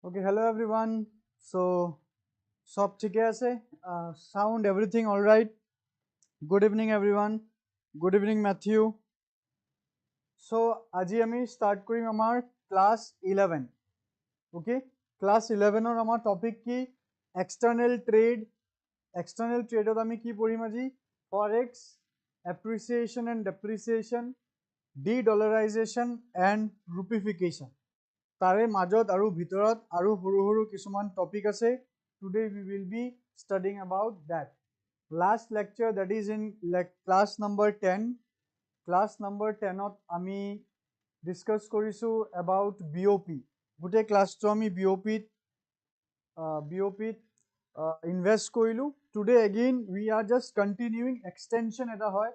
Okay, hello everyone. So, সব ঠিকে আছে? Sound everything all right? Good evening everyone. Good evening Matthew. So, আজি আমি start কৰিম আমাৰ class 11. Okay? Class 11 or আমাৰ topic কি? External trade. External trade ত আমি কি পঢ়িম আজি? Forex, appreciation and depreciation, de-dollarization and rupeefication. তাৰে মাজত আৰু ভিতৰত আৰু সৰু সৰু কিছুমান টপিক আছে. Today we will be studying about that. Last lecture, that is in class number 10. Class number 10 ত আমি discuss কৰিছো about BOP. গোটেই ক্লাছটো আমি BOP invest কৰিলো. Today again we are just continuing extension এটা হয়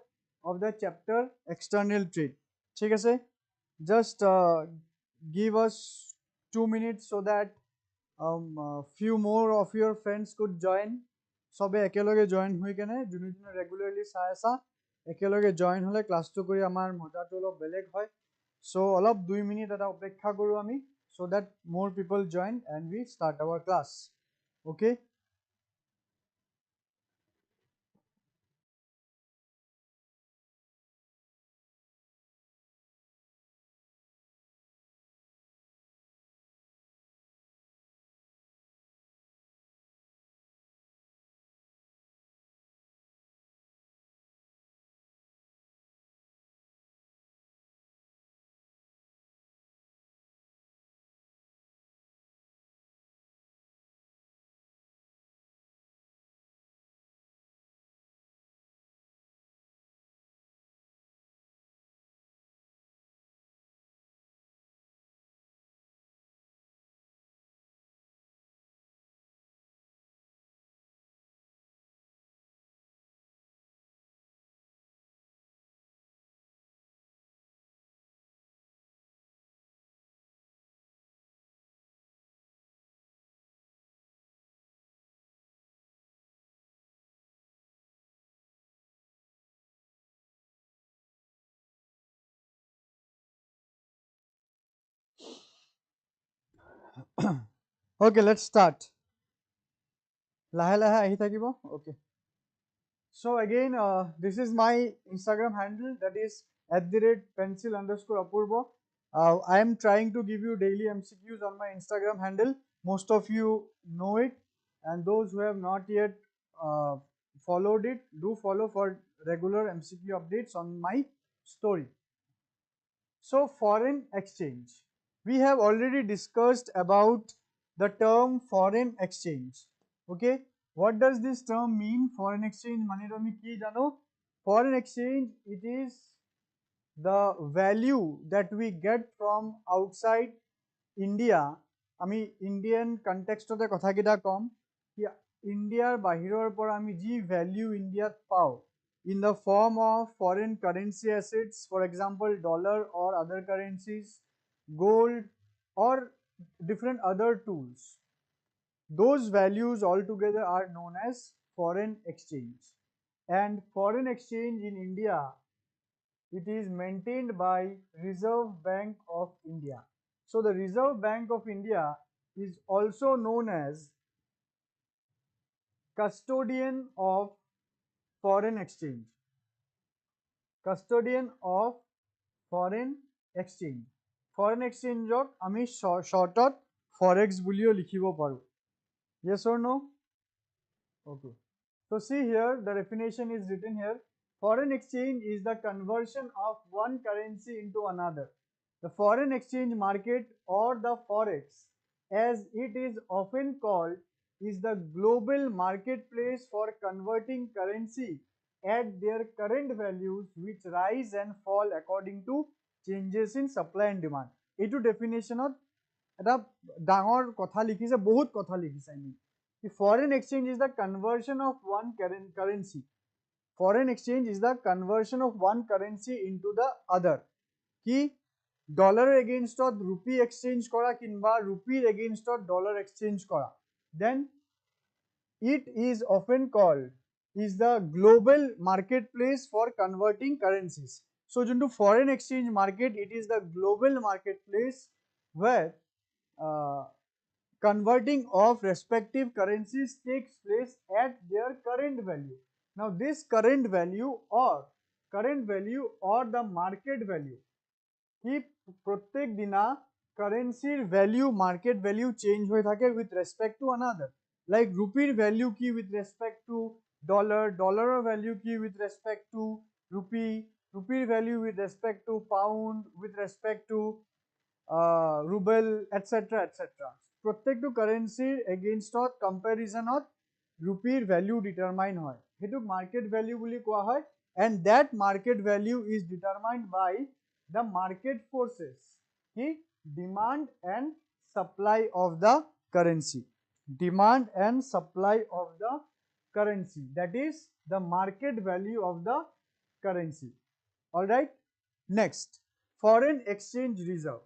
of the chapter external trade. ঠিক আছে? Just give us 2 minutes so that few more of your friends could join. সবে একেলগে জয়েন হৈ কেনে যোনে যোনে ৰেগুলাৰলি চাই আছা একেলগে জয়েন হলে ক্লাছটো কৰি আমাৰ মজাটো অলপ বেলেগ হয়. সো অলপ 2 মিনিট এটা অপেক্ষা কৰো আমি so that more people join and we start our class. Okay? Okay, let's start. লাহে লাহে আহি থাকিব. Okay. So again, this is my Instagram handle, that is @pencil_apurva. I am trying to give you daily MCQs on my Instagram handle. Most of you know it, and those who have not yet followed it, do follow for regular MCQ updates on my story. So, foreign exchange. We have already discussed about the term foreign exchange. Okay, what does this term mean? Foreign exchange মানে তুমি কি জানো? Foreign exchange, it is the value that we get from outside India. আমি Indian কনটেক্সটতে কথাকেইটা কম কি ইণ্ডিয়াৰ বাহিৰৰ পৰা আমি যি ভ্যালু ইণ্ডিয়াত পাওঁ in the form of foreign currency assets, for example dollar or other currencies, gold or different other tools. Those values altogether are known as foreign exchange. And foreign exchange in India, it is maintained by Reserve Bank of India. So the Reserve Bank of India is also known as custodian of foreign exchange. Custodian of foreign exchange. Foreign exchange আমি shortত forex বুলিও লিখিব পাৰো. Yes or no? Okay. So see here, the definition is written here. Foreign exchange is the conversion of one currency into another. The foreign exchange market, or the Forex, as it is often called, is the global marketplace for converting currency at their current values, which rise and fall according to changes in supply and demand. এইটো ডেফিনেশ্যনত এটা ডাঙৰ কথা লিখিছে, বহুত কথা লিখিছে. I mean, the foreign exchange is the conversion of one currency. Foreign exchange is the conversion of one currency into the other. কি dollar এগেইনষ্টত rupee exchange কৰা কিংবা রুপিৰ এগেইনষ্টত ডলাৰ এক্সচেঞ্জ কৰা. Then it is often called is the global marketplace for converting currencies. So into foreign exchange market, it is the global marketplace where converting of respective currencies takes place at their current value. Now this current value or the market value, কি প্রত্যেক দিনা কারেন্সির value market value change হয়ে থাকে with respect to another, like রুপির value কি with respect to dollar, ডলারের value কি উইথ রেসপেক্ট টু রুপি, রুপির value with respect to pound, with respect to rouble, etcetera etcetera. প্ৰত্যেকটো কারেন্সিৰ এগেইনষ্টত কম্পেৰিজনত রুপিৰ ভ্যালু ডিটাৰমাইন হয়, সেইটোক মাৰ্কেট ভ্যালু বুলি কোৱা হয়। And that market value is determined by the market forces, the demand and supply of the currency, demand and supply of the currency, that is the market value of the currency. All right, next, foreign exchange reserve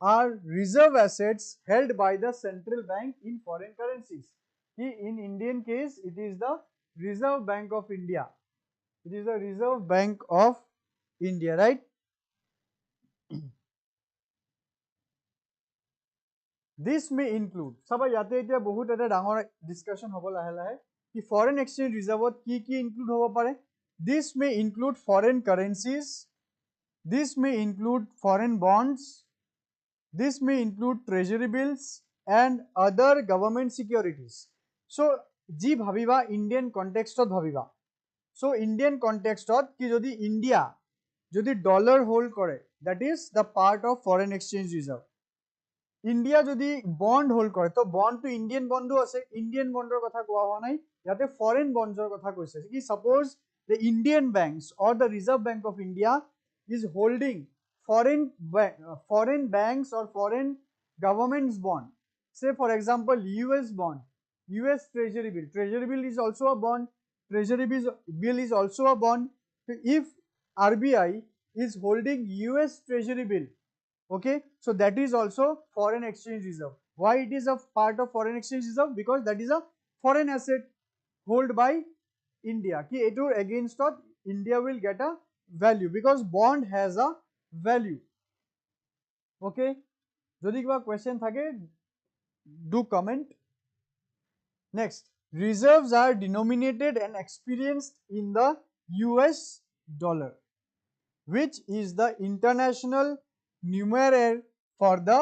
are reserve assets held by the central bank in foreign currencies. In Indian case it is the Reserve Bank of India, it is the Reserve Bank of India, right? This may include, সবাই ইয়াতে এতিয়া বহুত এটা ডাঙৰ discussion হ'ব লাহে লাহে কি ফরেন এক্সচেঞ্জ রিজার্ভত কি ইনক্লুড হ'ব পাৰে। This may include foreign currencies, this may include foreign bonds, this may include treasury bills and other government securities. So ji bhabiba Indian context bhabiba, so Indian context ki jodi India jodi dollar hold kore, that is the part of foreign exchange reserve. India যদি bond hold কৰে তো বন্ডটো Indian বন্ডো আছে, Indian বন্ডৰ কথা কোৱা হোৱা নাই ইয়াতে, foreign বন্ডৰ কথা কৈছে কি suppose the Indian banks or the reserve bank of India is holding foreign banks or foreign governments bond, say for example US bond, US treasury bill is also a bond, treasury bill is also a bond. So if RBI is holding US treasury bill, okay, so that is also foreign exchange reserve. Why it is a part of foreign exchange reserve? Because that is a foreign asset held by India ki eto against India will get a value because bond has a value. Okay, jodi kiba question thake do comment. Next, reserves are denominated and experienced in the US dollar, which is the international numerator for the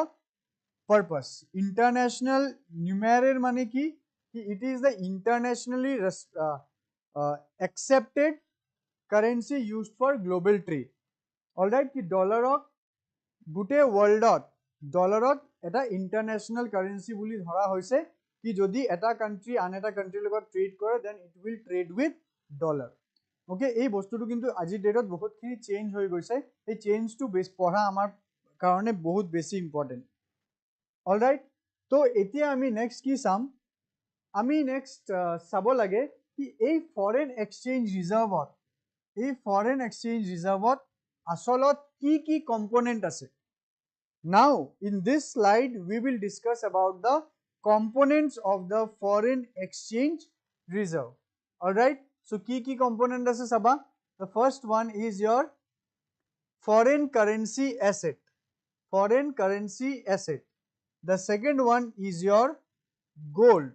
purpose. International numerator mane ki it is the internationally accepted currency used for global trade. All right, ki dollar গোটে ওয়ার্ল্ডত ডলারত এটা international currency বুলি ধরা হয়েছে কি যদি এটা country আন এটা কান্ট্রির লগত ট্রেড করে then it will trade with dollar. Okay, এই বস্তুটো কিন্তু আজিৰ ডেটত বহুতখিনি চেঞ্জ হৈ গৈছে, এই চেঞ্জটো বেছ পঢ়া আমাৰ কাৰণে বহুত বেছি ইম্পৰ্টেণ্ট। অলৰাইট, তো এতিয়া আমি নেক্সট কি চাম, আমি নেক্সট চাব লাগে কি এই ফৰেন এক্সচেঞ্জ ৰিজাৰ্ভত আসলত কি কম্পোনেন্ট আছে। Now in this slide we will discuss about the components of the foreign exchange reserve. All right, so ki component ase saba, the first one is your foreign currency asset, the second one is your gold,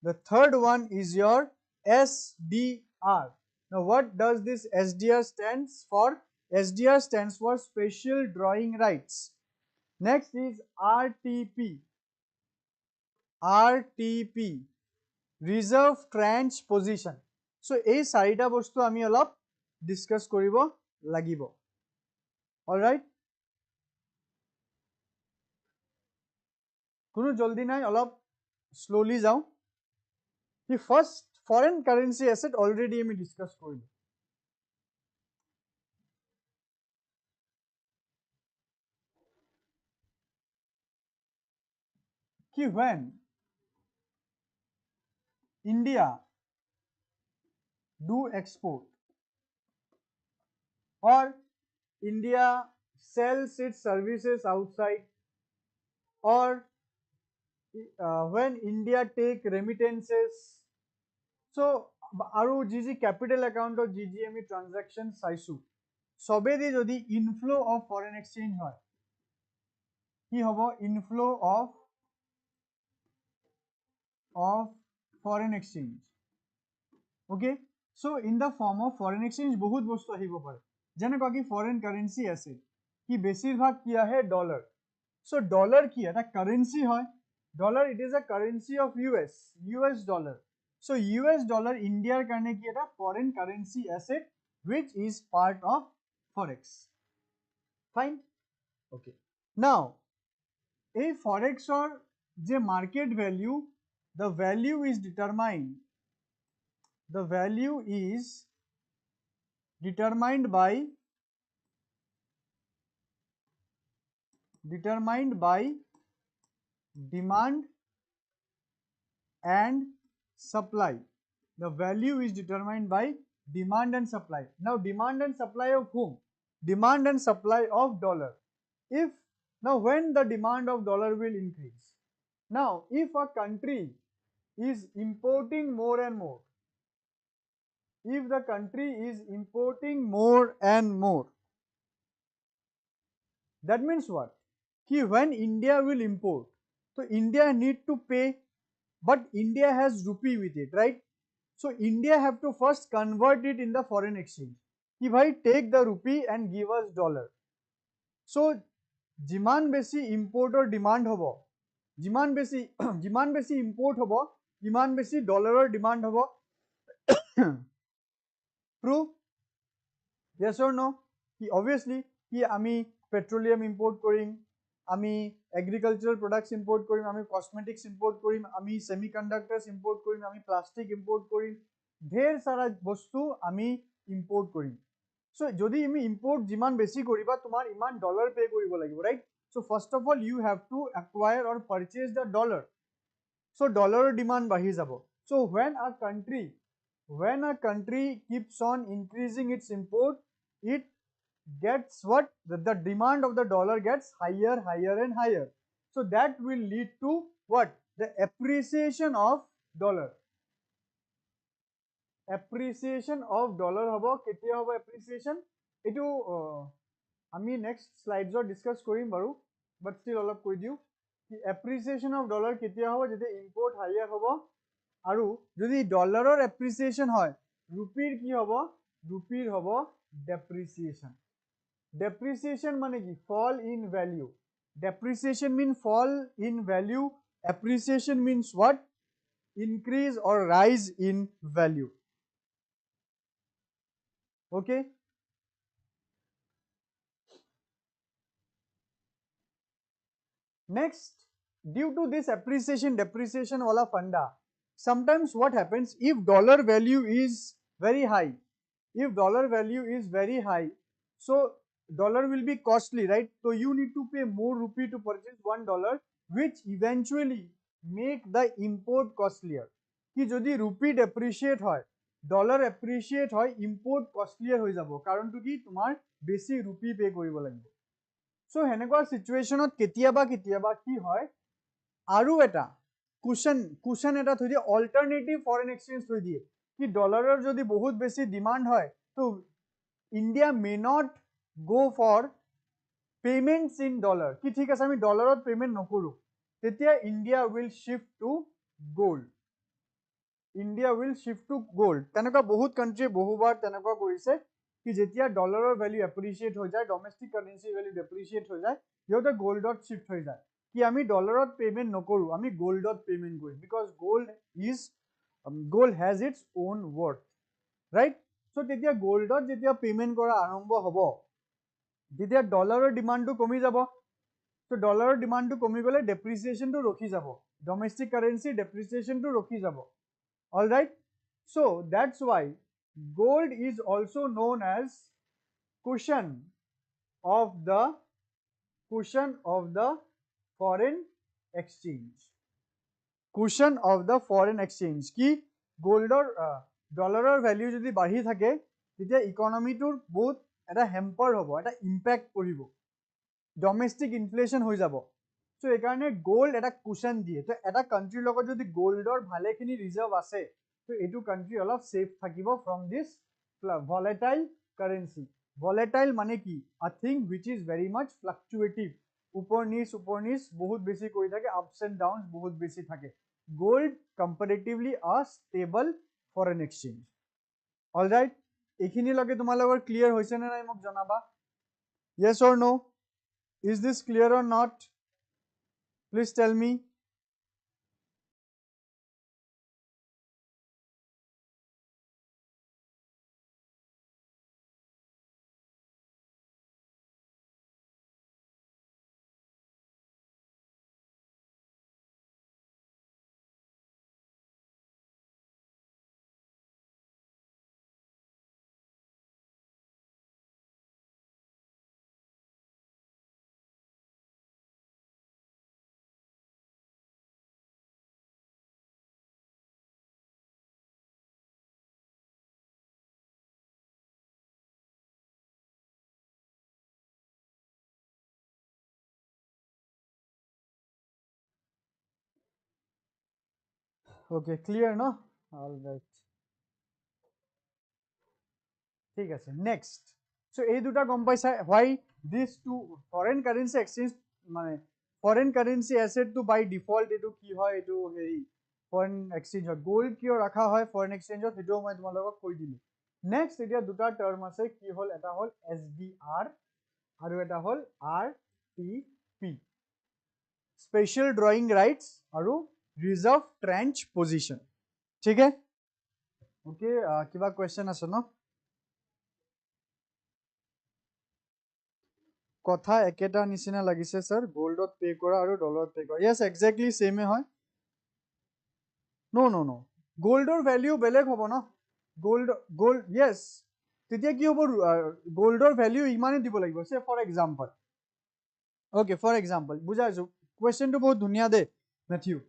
the third one is your SDR. Now what does this SDR stands for? SDR stands for special drawing rights. Next is RTP, reserve tranche position. So এই চাৰিটা বস্তু আমি অলপ discuss কৰিব লাগিব। Alright, কোনো জলদি নাই, অলপ স্লোলি যাও। কি first foreign currency asset already আমি ডিসকাস কৰিলো। कि when India do export or India sells its services outside or when India take remittances, so aru ji capital account or GGME transaction saisu sobe di jodi inflow of foreign exchange hoy, ki hobo inflow of of foreign exchange. Okay, so in the form of foreign exchange बहुत বস্তু আহিব পাৰে যেনেকুৱা কি foreign currency আছে কি বেছিভাগ কি আহে ডলাৰ so dollar কি এটা currency হয় dollar it is a currency of US dollar so US dollar Indiaৰ কাৰণে কি এটা foreign currency asset which is part of forex fine okay now a forex or the market value the value is determined determined by demand and supply the value is determined by demand and supply now demand and supply of whom demand and supply of dollar if now when the demand of dollar will increase now if a country is importing more and more if the country is importing more and more that means what कि when India will import so India need to pay but India has rupee with it right so India have to first convert it in the foreign exchange कि भाई take the rupee and give us dollar so जिमान बेसी import और demand होबो जिमान बेसी import होबो इमान बेसी dollar और demand होबो true yes or no कि obviously कि आमी petroleum import करिम आमी agricultural products import करिम आमी cosmetics import करिम आमी semiconductors import करिम आमी plastic import करिम ढेर सारा बस्तु आमी import करिम so যদি আমি import যিমান বেছি কৰিবা তোমাৰ ইমান dollar pay কৰিব লাগিব right so first of all you have to acquire or purchase the dollar so dollar demand বাঢ়ি যাব so when a country keeps on increasing its import it gets what the demand of the dollar gets higher and higher so that will lead to what the appreciation of dollar হব কেতিয়া হব appreciation এটো আমি next slides discuss কৰিম বাৰু but still অলপ কৈ দিও কি appreciation of dollar কেতিয়া হব যেতিয়া import higher হব আৰু যদি ডলাৰৰ appreciation হয় রুপিৰ কি হব রুপিৰ হব depreciation মানে কি fall in value depreciation means fall in value appreciation means what increase or rise in value okay next due to this appreciation depreciation wala funda sometimes what happens if dollar value is very high so dollar will be costly right so you need to pay more rupee to purchase $1 which eventually make the import costlier ki jodi rupee depreciate hoy dollar appreciate hoy import costlier hoi jabo karon to ki tumar besi rupee pay koribo lagibo so henekwa situation ketiaba ki hoy aru eta cushion eta thoi die alternative foreign exchange thoi die ki dollar er jodi bahut besi demand hoy to India may not go for payments in dollar ki thik ase ami dollar ot payment nokoru tetia India will shift to gold tenekwa bahut country bahubar tenekwa korise कि जेतिया dollar value appreciate हो जाए domestic currency value depreciate हो जाए इहते गोल्डत shift हो जाए कि आमी डॉलरत payment नकरू आमी गोल्डत पेमेंट करिम because gold has its own worth right so तेतिया गोल्डत जेतिया पेमेंट करा आरंभ हबो तेतिया डॉलरर डिमांड तो कमी जाबो तो डॉलरर डिमांड तो कमी गले डेप्रिसिएशन तो रखी जाबो डोमेस्टिक करेंसी डेप्रिसिएशन तो रखी जाबो all right so that's why gold is also known as cushion of the foreign exchange ki gold or dollar or value jodi bahi thake tetia economy tur bahut eta hamper hobo eta impact poribo domestic inflation hoi jabo so ekarone gold eta cushion die to eta country logot jodi gold or bhale khini reserve ase so etu country olop safe thakibo from this volatile currency volatile mane ki a thing which is very much fluctuative upor niche bahut beshi koi thake ups and downs bahut beshi thake gold comparatively a stable foreign exchange. All right, এইখিনি লগে তোমালোকৰ clear হৈছে নে নাই মোক জনাবা, yes or no, is this clear or not, please tell me. Okay, clear no, all right, ঠিক আছে নেক্সট। সো এই দুটা গম পাইছা why these two foreign currency exchange মানে foreign currency asset to by default এটো কি হয়, এটো হেৰি foreign exchange হয়, গোল্ড কিয় ৰাখা হয় foreign exchange হেটো মই তোমালোকক কৈ দিলো। নেক্সট এতিয়া দুটা টার্ম আছে, কি হল, এটা হল SDR আৰু এটা হল RTP, স্পেশাল ড্ৰয়িং ৰাইটস আৰু ৰিজাৰ্ভ ট্ৰেঞ্চ পজিশন, ঠিক আছে। ওকে, কিবা কোৱেশ্চন আছে ন? কথা একেটা নিচিনা লাগিছে স্যার, গোল্ডত পে কৰা আৰু ডলাৰত পে কৰা, yes exactly same হয়। no no no, গোল্ডৰ ভ্যালু বেলেগ হ'ব ন, গোল্ড yes, তেতিয়া কি হ'ব, গোল্ডৰ ভ্যালু ইমানে দিব লাগিব, say for example, okay for example বুজাইছো, কোৱেশ্চনটো বহুত ধুনীয়া দে Matthew,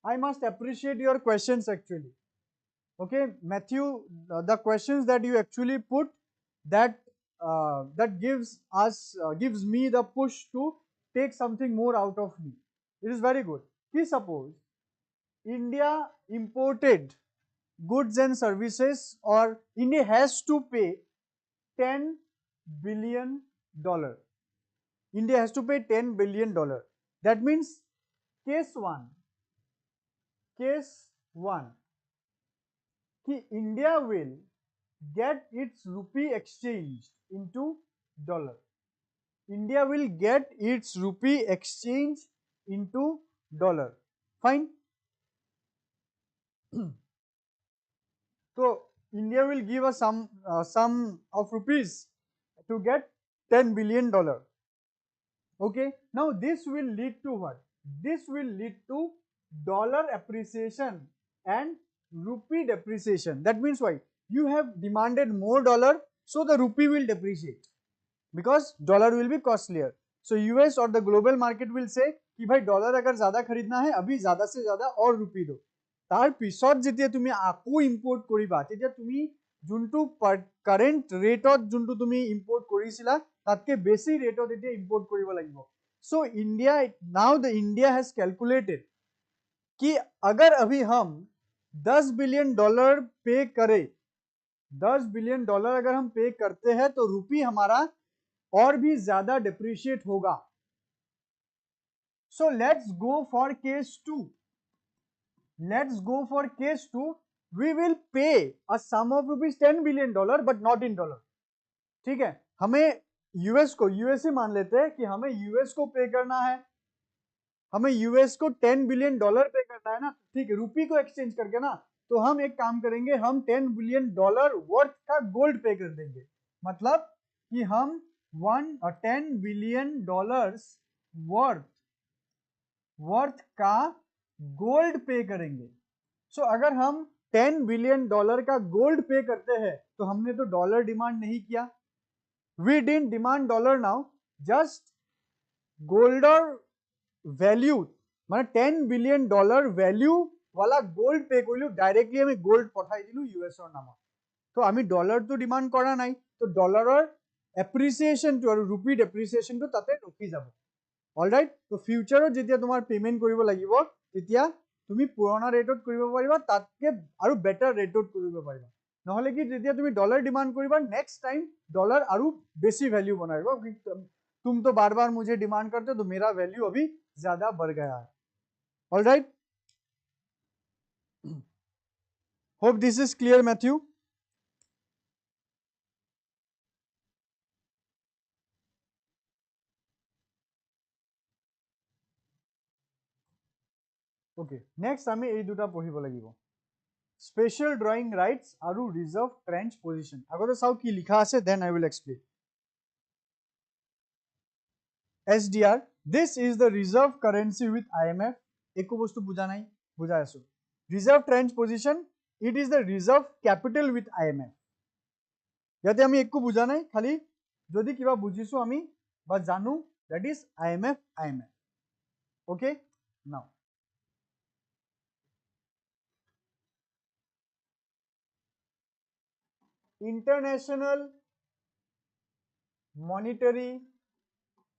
I must appreciate your questions actually. Okay Matthew, the questions that you actually put, that gives me the push to take something more out of me, it is very good. Please suppose India imported goods and services, or India has to pay $10 billion, India has to pay $10 billion, that means case 1 कि India will get its rupee exchanged into dollar. India will get its rupee exchange into dollar. Fine. So India will give us sum of rupees to get $10 billion. Okay. Now this will lead to what? This will lead to dollar appreciation and rupee depreciation. That means why? You have demanded more dollar, so the rupee will depreciate because dollar will be costlier. So US or the global market will say कि भाई dollar अगर ज्यादा खरीदना है अभी ज्यादा से ज्यादा और रुपी दो, तार पिছত যেতিয়া তুমি আকো ইম্পোর্ট কৰিবা তেতিয়া তুমি যোনটো কারেন্ট রেটত যোনটো তুমি ইম্পোর্ট কৰিছিলা তাতকে বেছি রেটত এতিয়া ইম্পোর্ট কৰিব লাগিব। So India now the India has calculated कि अगर अभी हम $10 बिलियन पे करें, $10 बिलियन अगर हम पे करते हैं तो रुपी हमारा और भी ज्यादा डिप्रिशिएट होगा। So let's go for case 2, let's go for case 2, we will pay a sum of rupees $10 billion but not in dollar, ठीक है। हमें यूएस को, यूएसए मान लेते हैं कि हमें यूएस को पे करना है, हमें यूएस को $10 बिलियन पे करना है ना, ठीक है, रुपी को एक्सचेंज करके ना, तो हम एक काम करेंगे, हम $10 बिलियन वर्थ का गोल्ड पे कर देंगे, मतलब कि हम $10 बिलियन वर्थ का गोल्ड पे करेंगे। सो अगर हम $10 बिलियन का गोल्ड पे करते हैं तो हमने तो डॉलर डिमांड नहीं किया, we didn't demand dollar, now just गोल्डर ভ্যালু মানে $10 বিলিয়ন ভ্যালু वाला গোল্ড পে কৰিলো, ডাইরেক্টলি আমি গোল্ড পঠাই দিলো ইউএস এর নামত, তো আমি ডলারটো ডিমান্ড কৰা নাই, তো ডলাৰৰ এপ্ৰিচিয়েচনটো আৰু ৰুপি ডেপ্ৰিচিয়েচনটো তাতে ৰখি যাব। অলৰাইট, তো ফিউচাৰত যেতিয়া তোমাৰ পেমেন্ট কৰিব লাগিব তেতিয়া তুমি পুৰণা ৰেটত কৰিব পাৰিবা, তাতকে আৰু বেটাৰ ৰেটত কৰিব পাৰিবা, নহলে কি যেতিয়া তুমি ডলাৰ ডিমান্ড কৰিবা নেক্সট টাইম डॉलर আৰু বেছি ভ্যালু বনাইবা, तुम तो बार बार मुझे डिमांड करते हो तो मेरा वैल्यू अभी ज्यादा बढ़ गया है। Alright, Hope this is clear, Matthew. Okay, next আমি এই দুটা পঢ়িব লাগিব। Special drawing rights আৰু reserve tranche position। আগতে চাও কি লিখা আছে, then I will explain। SDR, this is the reserve currency with IMF। একো বস্তু বুজা নাই, বুজাই আছো। Reserve tranche position, it is the reserve capital with IMF। ইয়াতে আমি একো বুজা নাই, খালি যদি কিবা বুজিছো আমি বা জানো, that is IMF। Okay, now International Monetary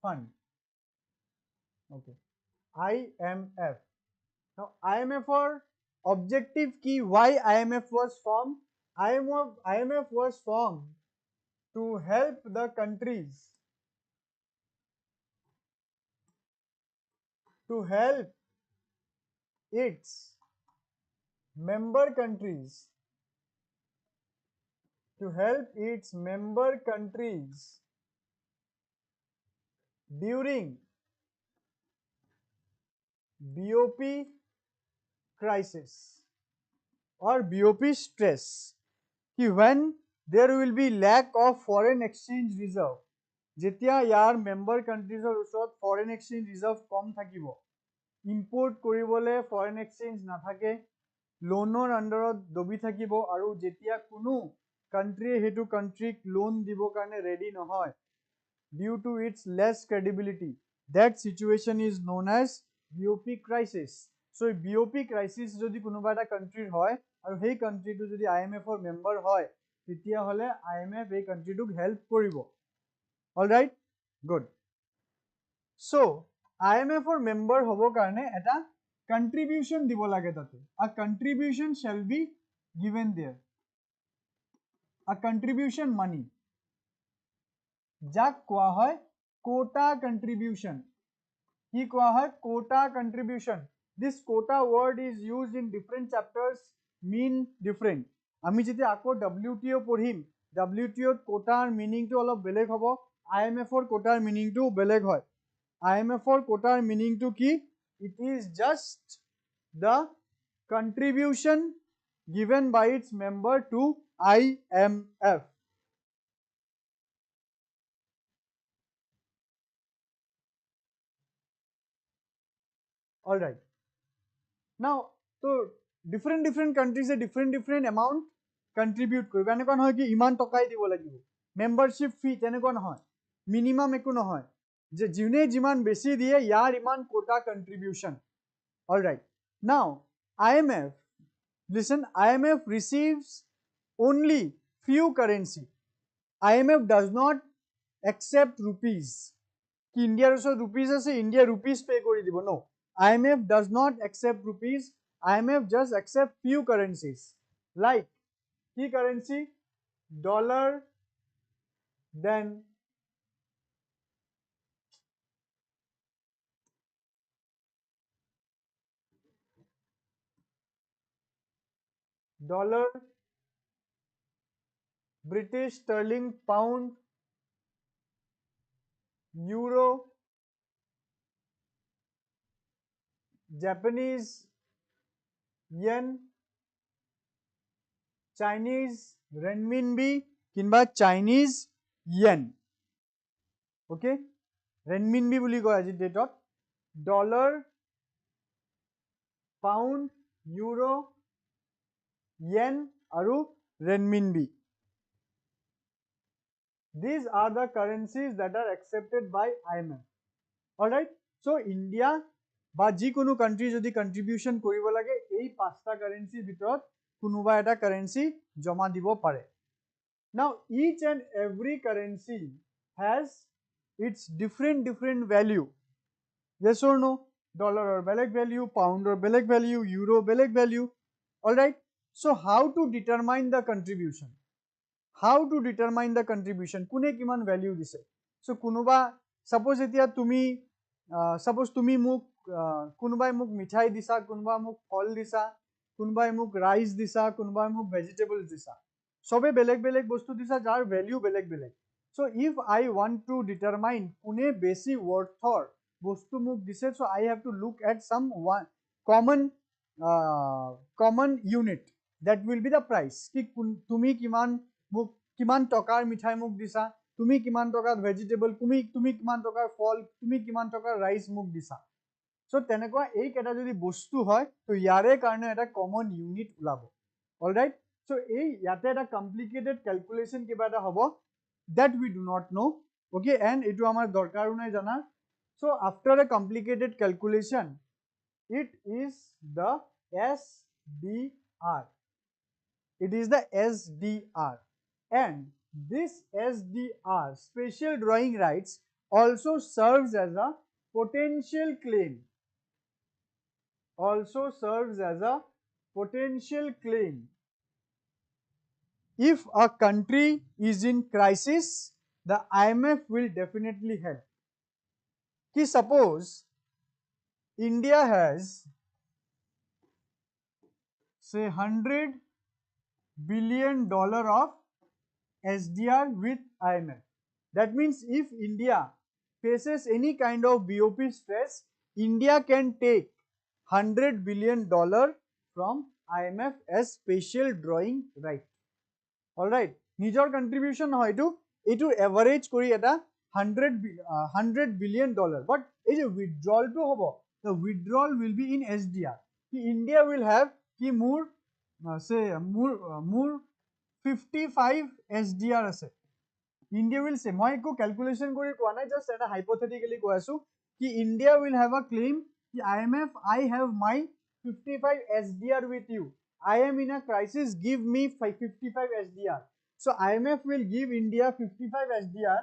Fund, okay, IMF। Now IMF or objective key, why IMF was formed? IMF was formed to help the countries, to help its member countries, to help its member countries during BOP crisis or BOP stress, when there will be lack of foreign exchange reserve, যেতিয়া ইয়াৰ member কাণ্ট্ৰিজৰ ওচৰত foreign exchange reserve কম থাকিব, import কৰিবলৈ foreign exchange নাথাকে, লোনৰ আণ্ডাৰত দবি থাকিব, আৰু যেতিয়া কোনো কাণ্ট্ৰিয়ে সেইটো কাণ্ট্ৰিক লোন দিবৰ কাৰণে ৰেডি নহয়, due to its less credibility, that situation is known as BOP crisis। So BOP crisis যদি কোনোবা এটা কাণ্ট্ৰিৰ হয় আৰু সেই কাণ্ট্ৰিটো যদি IMF ৰ মেম্বাৰ হয়, তেতিয়া হলে IMF এই কাণ্ট্ৰিটোক হেল্প কৰিব। Alright, good. So IMF ৰ মেম্বাৰ হ'বৰ কাৰণে এটা contribution দিব লাগে তাতে। A contribution shall be given there, a contribution money, যাক কোৱা হয় quota contribution। কি কোৱা হয়? quota contribution। This quota word is used in different chapters, mean different। আমি যেতিয়া আকৌ WTO পঢ়িম, WTO quota meaning টো অলপ বেলেগ হ'ব, IMF ৰ quota meaning টো বেলেগ হয়। IMF ৰ quota meaning টো কি? It is just the contribution given by its member to IMF। All right, now so different countries different amount contribute কৰিব। এনেকুৱা নহয় কি ইমান টকাই দিব লাগিব, মেম্বাৰশ্বিপ ফি তেনেকুৱা নহয়, মিনিমাম একো নহয়, যে যোনে যিমান বেছি দিয়ে ইয়াৰ ইমান কোটা কন্ট্ৰিবিউশন। All right, now IMF, listen, IMF receives only few currency। IMF does not accept rupees। কি ইন্ডিয়াৰ ওচৰত rupees আছে, ইন্ডিয়া rupees pay কৰি দিব? No, IMF does not accept rupees। IMF just accept few currencies, like key currency, dollar, then dollar, British sterling pound, euro, Japanese yen, Chinese renminbi, কিংবা Chinese yen। okay, renminbi বুলি কয় আজি ডেটত, dollar, pound, euro, yen আৰু renminbi। These are the currencies that are accepted by IMF। all right, so India বা যিকোনো country যদি কন্ট্ৰিবিউশন কৰিব লাগে, এই পাঁচটা কাৰেন্সিৰ ভিতৰত কোনোবা এটা কাৰেন্সি জমা দিব পাৰে। Now each and every currency has its different value। yes or no? Dollar or beleg value, pound or beleg value, euro beleg value। all right, so how to determine the contribution? How to determine the contribution? কোনে কিমান value দিছে? so কোনোবা suppose এতিয়া তুমি suppose তুমি মোক কোনোবাই মোক মিঠাই দিছা, কোনোবা মোক ফল দিছা, কোনোবাই মোক ৰাইচ দিছা, কোনোবাই মোক ভেজিটেবলছ দিছা, সবে বেলেগ বেলেগ বস্তু দিছা যাৰ ভ্যালু বেলেগ বেলেগ। So if I want to determine কোনে বেছি ওয়ার্থৰ বস্তু মোক দিছে, so I have to look at some one common unit that will be the price কি তুমি কিমান মোক কিমান টকাৰ মিঠাই মোক দিছা, তুমি কিমান টকাৰ ভেজিটেবল, তুমি কিমান টকাৰ ফল, তুমি কিমান টকাৰ ৰাইচ মোক দিছা। সো তেনেকুৱা এই কেটা যদি বস্তু হয় তো ইয়াৰে কাৰণে এটা কমন ইউনিট ওলাব। অলৰাইট, সো এই ইয়াতে এটা কমপ্লিকেটেড ক্যালকুলেশন কিবা এটা হ'ব that we do not know, okay, and এটো আমাৰ দৰকাৰো নাই জানা। So after a complicated calculation it is the SDR. It is the SDR, and this SDR, special drawing rights, also serves as a potential claim. Also serves as a potential claim. If a country is in crisis, the IMF will definitely help. Ki suppose India has say $100 billion of SDR with IMF. That means if India faces any kind of BOP stress, India can take $100 billion from IMF as special drawing right. Alright, নিজৰ contribution হয় এইটো average কৰি এটা $100 billion, but এই যে withdrawal টো হ'ব, the withdrawal will be in SDR. India will have কি মোৰ say মোৰ 55 SDR আছে। India will say, মই একো calculation কৰি কোৱা নাই, just এটা hypothetically কৈ আছো কি India will have a claim ki IMF, I have my 55 SDR with you. I am in a crisis, give me 55 SDR. So IMF will give India 55 SDR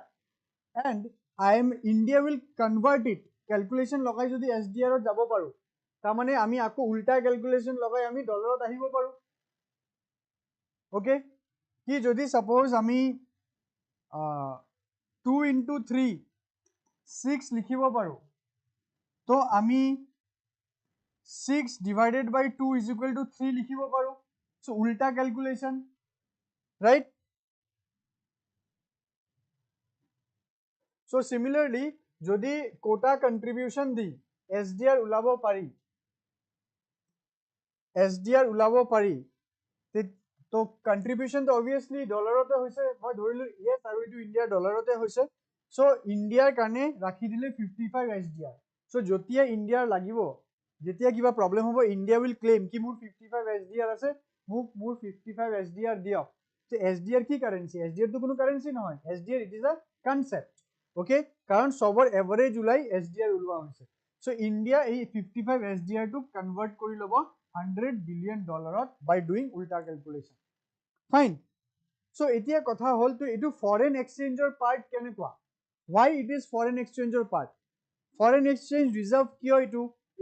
and India will convert it. Calculation লগাই যদি SDR ত যাব পাৰো, তাৰ মানে আমি আকৌ উল্টা calculation লগাই আমি ডলাৰত আহিব পাৰো। Okay, কি যদি suppose আমি 2 into 3 6 লিখিব পাৰো, তো আমি 6 divided by 2 is equal to 3 লিখিব পাৰো। So উল্টা calculation, right? So similarly যদি quota contribution দি SDR ওলাব পাৰি, তো contribution তো obviously ডলাৰতে হৈছে, মই ধৰিলো yes আৰু এটো ইন্ডিয়াৰ ডলাৰতে হৈছে। So ইন্ডিয়াৰ কাৰণে ৰাখি দিলে 55 SDR। So যেতিয়া ইন্ডিয়াৰ লাগিব, যেতিয়া কিবা প্ৰবলেম হ'ব, ইন্ডিয়া will claim কি মোৰ 55 SDR আছে, মোক মোৰ 55 SDR দিয়ক। So SDR কি কারেন্সি? SDR তো কোনো কারেন্সি নহয়, SDR it is a concept, okay, কারণ সবৰ এভারেজ ওলাই SDR ওলোৱা হৈছে। So ইন্ডিয়া এই 55 SDR টো কনভার্ট কৰি লব $100 billion by doing ulta calculation. Fine. So এতিয়া কথা হল তো এটো foreign exchange part কেনেকুৱা? Why it is foreign exchange part? Foreign exchange reserve কিয়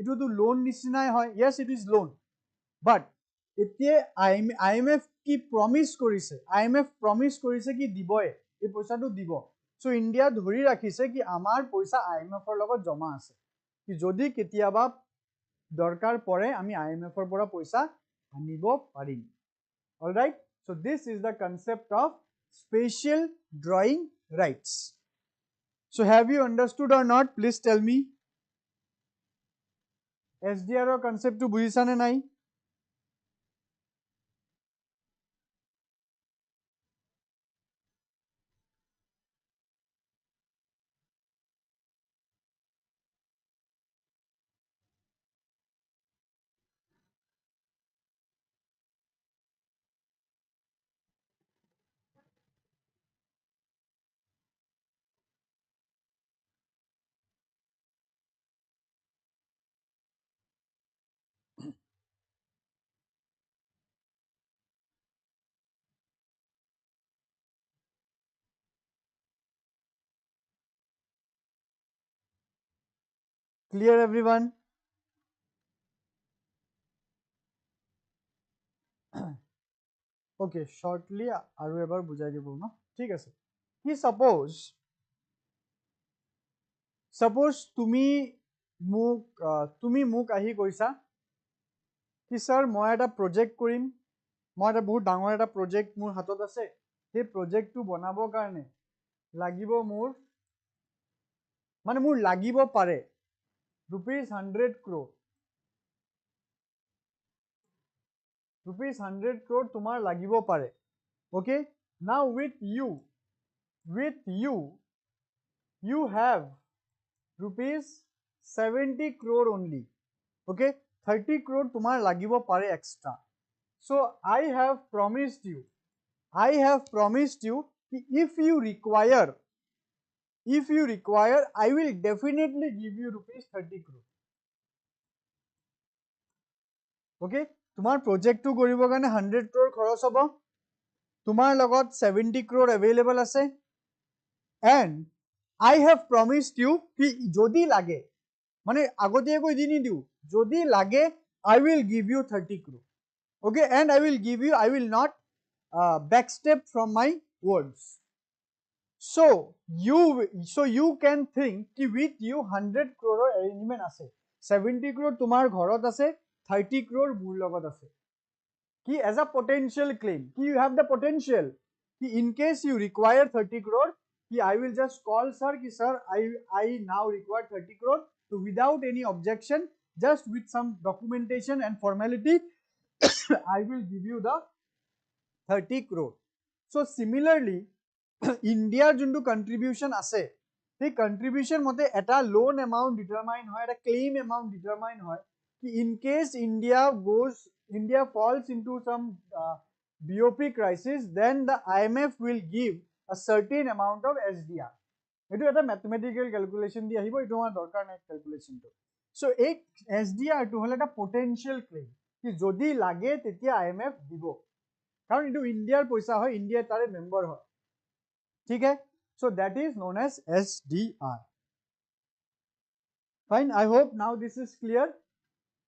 এটো তো loan নিচিনাই হয়। Yes, it is loan, but এতিয়া IMF কি promise কৰিছে? IMF promise কৰিছে কি দিবই, এই পইচাটো দিব। So ইন্ডিয়া ধৰি ৰাখিছে কি আমাৰ পইচা IMF ৰ লগত জমা আছে, কি যদি কেতিয়াবা দৰকাৰ পৰে আমি IMF ৰ পৰা পইচা আনিব পাৰিম। All right, so this is the concept of special drawing rights. So have you understood or not? Please tell me. SDR or concept to বুজিছা নে নাই? Clear everyone? Okay, shortly আৰু এবাৰ বুজাই দিব ন, ঠিক আছে। কি suppose তুমি মোক আহি কৈছা কি স্যাৰ মই এটা প্ৰজেক্ট কৰিম, মই এটা বহুত ডাঙৰ এটা প্ৰজেক্ট মোৰ হাতত আছে, সেই প্ৰজেক্টটো বনাবৰ কাৰণে লাগিব মোৰ, মানে মোৰ লাগিব পাৰে ₹100 crore, ₹100 crore তোমাৰ লাগিব পাৰে. Okay, now with you you have ₹70 crore only. Okay, 30 crore তোমার লাগিব পারে extra. So I have promised you if you require I will definitely give you ₹30 crore. Okay, তোমার প্রজেক্টটো কৰিবৰ কাৰণে 100 crore খৰচ হ'ব, তোমাৰ লগত 70 crore available আছে, and I have promised you কি যদি লাগে মানে আগতীয়াকৈ দি নিদিও, যদি লাগে I will give you 30 crore. Okay, and I will not backstep from my words. So you can think ki with you 100 crore arrangement ase, 70 crore tumar ghorot ase, 30 crore mur logot ase, ki as a potential claim ki you have the potential ki in case you require 30 crore ki I will just call sir ki sir I now require 30 crore, so without any objection, just with some documentation and formality I will give you the 30 crore. So similarly India jundu contribution ase, the contribution mote eta loan amount determine hoy, eta claim amount determine hoy ki in case India falls into some BOP crisis, then the IMF will give a certain amount of SDR. Etu eta mathematical calculation di ahibo, etu amar dorkar nai calculation to. So ek SDR to hole eta potential claim ki jodi lage tetia IMF dibo, karon etu India paisa hoy, India tare member hoy. ठीक है, so that is known as SDR. Fine, I hope now this is clear.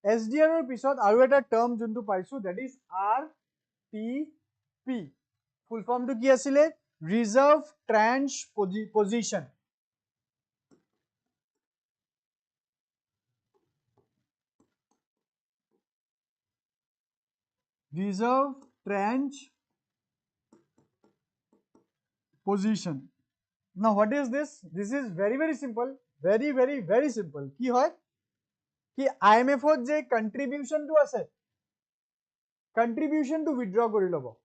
SDR or pisot aru eta term juntu paisu, that is RTP. Full form to ki asile? Reserve Tranche Position. Reserve Tranche Position. Now what is this? This is very simple, very simple. Ki hoy ki IMF ot je contribution to ase, contribution to withdraw kori lobo,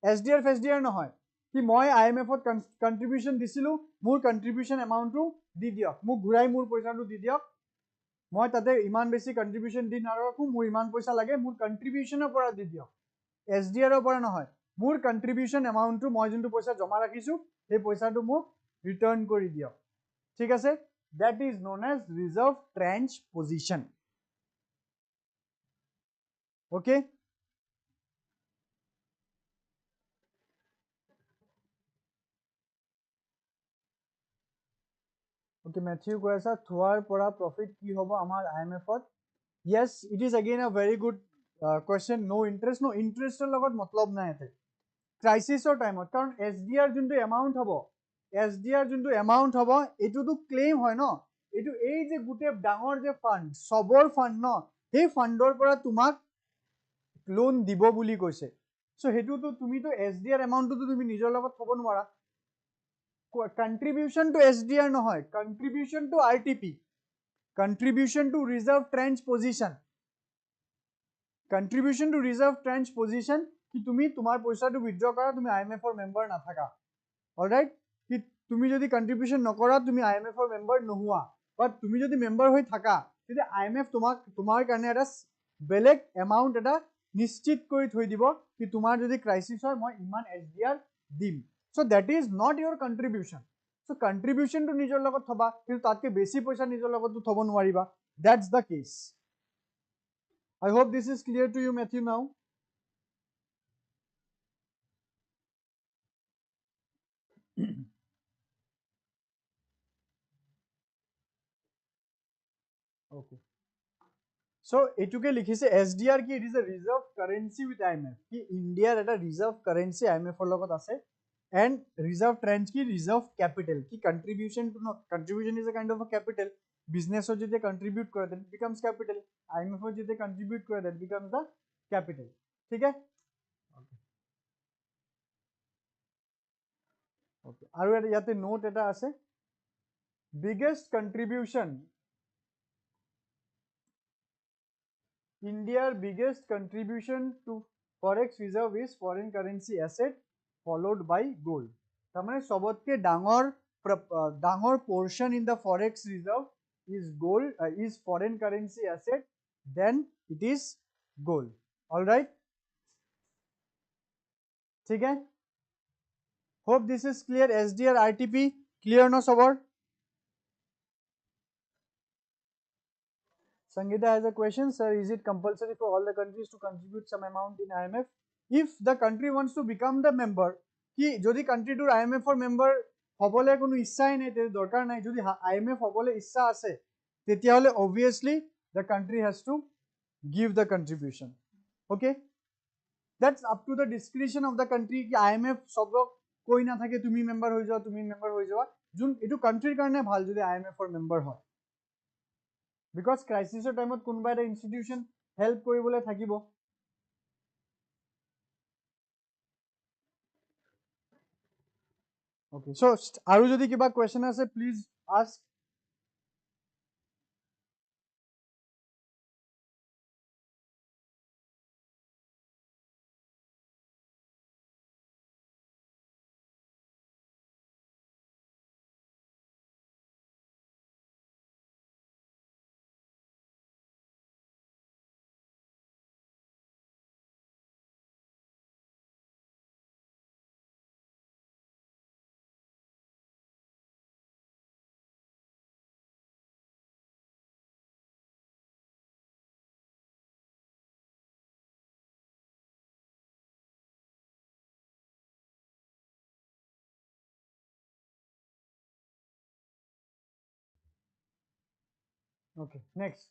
SDR FSDR no hoy ki moi IMF ot contribution disilu, mur contribution amount to di diok, mu ghurai mur paisa to di diok, moi tate iman besi contribution di narakhu, mur iman paisa lage, mur contribution or pora di diok, SDR or pora no hoy, mur contribution amount to moi juntu paisa joma rakhisu, ei paisa to mu return kori diok. ঠিক আছে, that is known as reserve tranche position. Okay, okay, Matthew koisa thuar pora profit ki hobo amar IMF ot. Yes, it is again a very good question. No interest logot matlab nai ate crisis or time ot, karon SDR juntu amount hobo etu to claim hoy no, etu ei je gute dangor je fund sobor fund no, he fundor pora tumak loan dibo buli koise. So hetu to tumi to SDR amount to tumi nijor logot thobo nwara. Contribution to SDR no hoy, contribution to RTP, contribution to reserve tranche position, contribution to reserve tranche position ki tumi tumar paisa to withdraw kara, tumi IMF or member na thaka. All right, ki tumi jodi contribution nokora, tumi IMF or member nohua, but tumi jodi member hoi thaka, tete IMF tumar karone eta beleg amount eta nischit kori thoi dibo ki tumar jodi crisis hoy moi iman SDR dim. So that is not your contribution. So contribution to nijor logot thoba, kintu tatke besi paisa nijor logot to thobo nwariba. That's the case. I hope this is clear to you, Matthew, now. Okay. So etuke likhise SDR ki it is a reserve currency with IMF, ki India at a reserve currency IMF or logot ase, and reserve tranche ki reserve capital ki contribution to no, contribution is a kind of a capital, business jodi contribute kore that becomes capital, IMF jodi contribute kore that becomes the capital. ठीक है? Okay. আৰু ইয়াতে note এটা আছে, biggest contribution, India's biggest contribution to forex reserve is foreign currency asset followed by gold. তাৰমানে সবতকে ডাঙৰ portion in the forex reserve is gold, is foreign currency asset, then it is gold. All right? ठीक है? Hope this is clear. SDR RTP clear no sabar? Sangeeta has a question, sir. Is it compulsory for all the countries to contribute some amount in IMF? If the country wants to become the member, ki jodi country to IMF for member hobole kono issai nei, te dorkar nai, jodi IMF hobole issa ase, tetia hole obviously the country has to give the contribution. Okay? That's up to the discretion of the country ki IMF sobok koi na thake tumi member hoi jao, tumi member hoi jawa. Jun etu country karone bhal jodi IMF for member hoy. Because crisis time at kunba eta institution help koribole thakibo. Okay, so aru jodi kiba question ase please ask. Okay, next.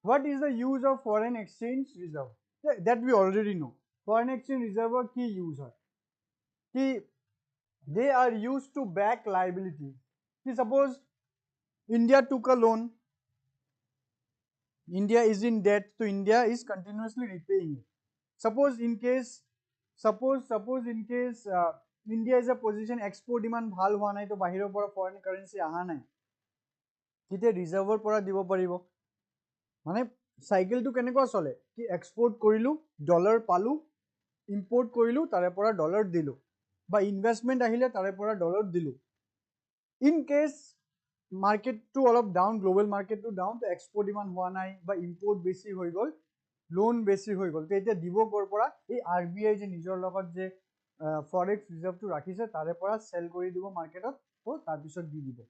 What is the use of foreign exchange reserve? That we already know. Foreign exchange reserve or key use hai. Ki they are used to back liabilities. Ki suppose India took a loan, India is in debt, so India is continuously repaying it. Suppose in case India is a position export demand bhal hua nai, to bahiro pora foreign currency aha nai, tite reserve pora dibo paribo. Mane cycle to kenekwa chole ki export korilu dollar palu, import korilu tare pora dollar dilu, ba investment ahile tare pora dollar dilu. In case market to all of down, global market to down, to export demand hua nai ba import besi hoi gol, loan besi hoi gol, to eta dibo kor pora ei RBI je nijor logot je forex reserve to rakhise tare pora sell kori dibo market ot, to tar pisot di dibo.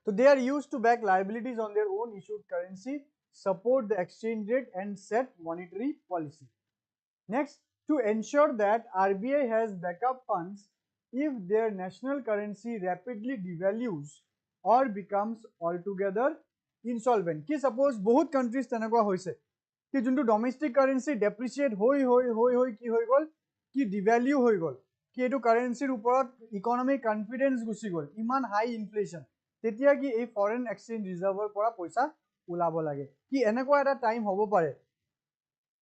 So they are used to back liabilities on their own issued currency, support the exchange rate and set monetary policy. Next, to ensure that RBI has backup funds if their national currency rapidly devalues or becomes altogether insolvent. Ki suppose बहुत countries tenekwa hoise ki juntu domestic currency depreciate hoi ki hoi gol ki devalue hoi gol ki etu currency uporot economic confidence gusi gol iman high inflation tetia ki ei foreign exchange reserve pora paisa ulabo lage ki enekwa eta time hobo pare.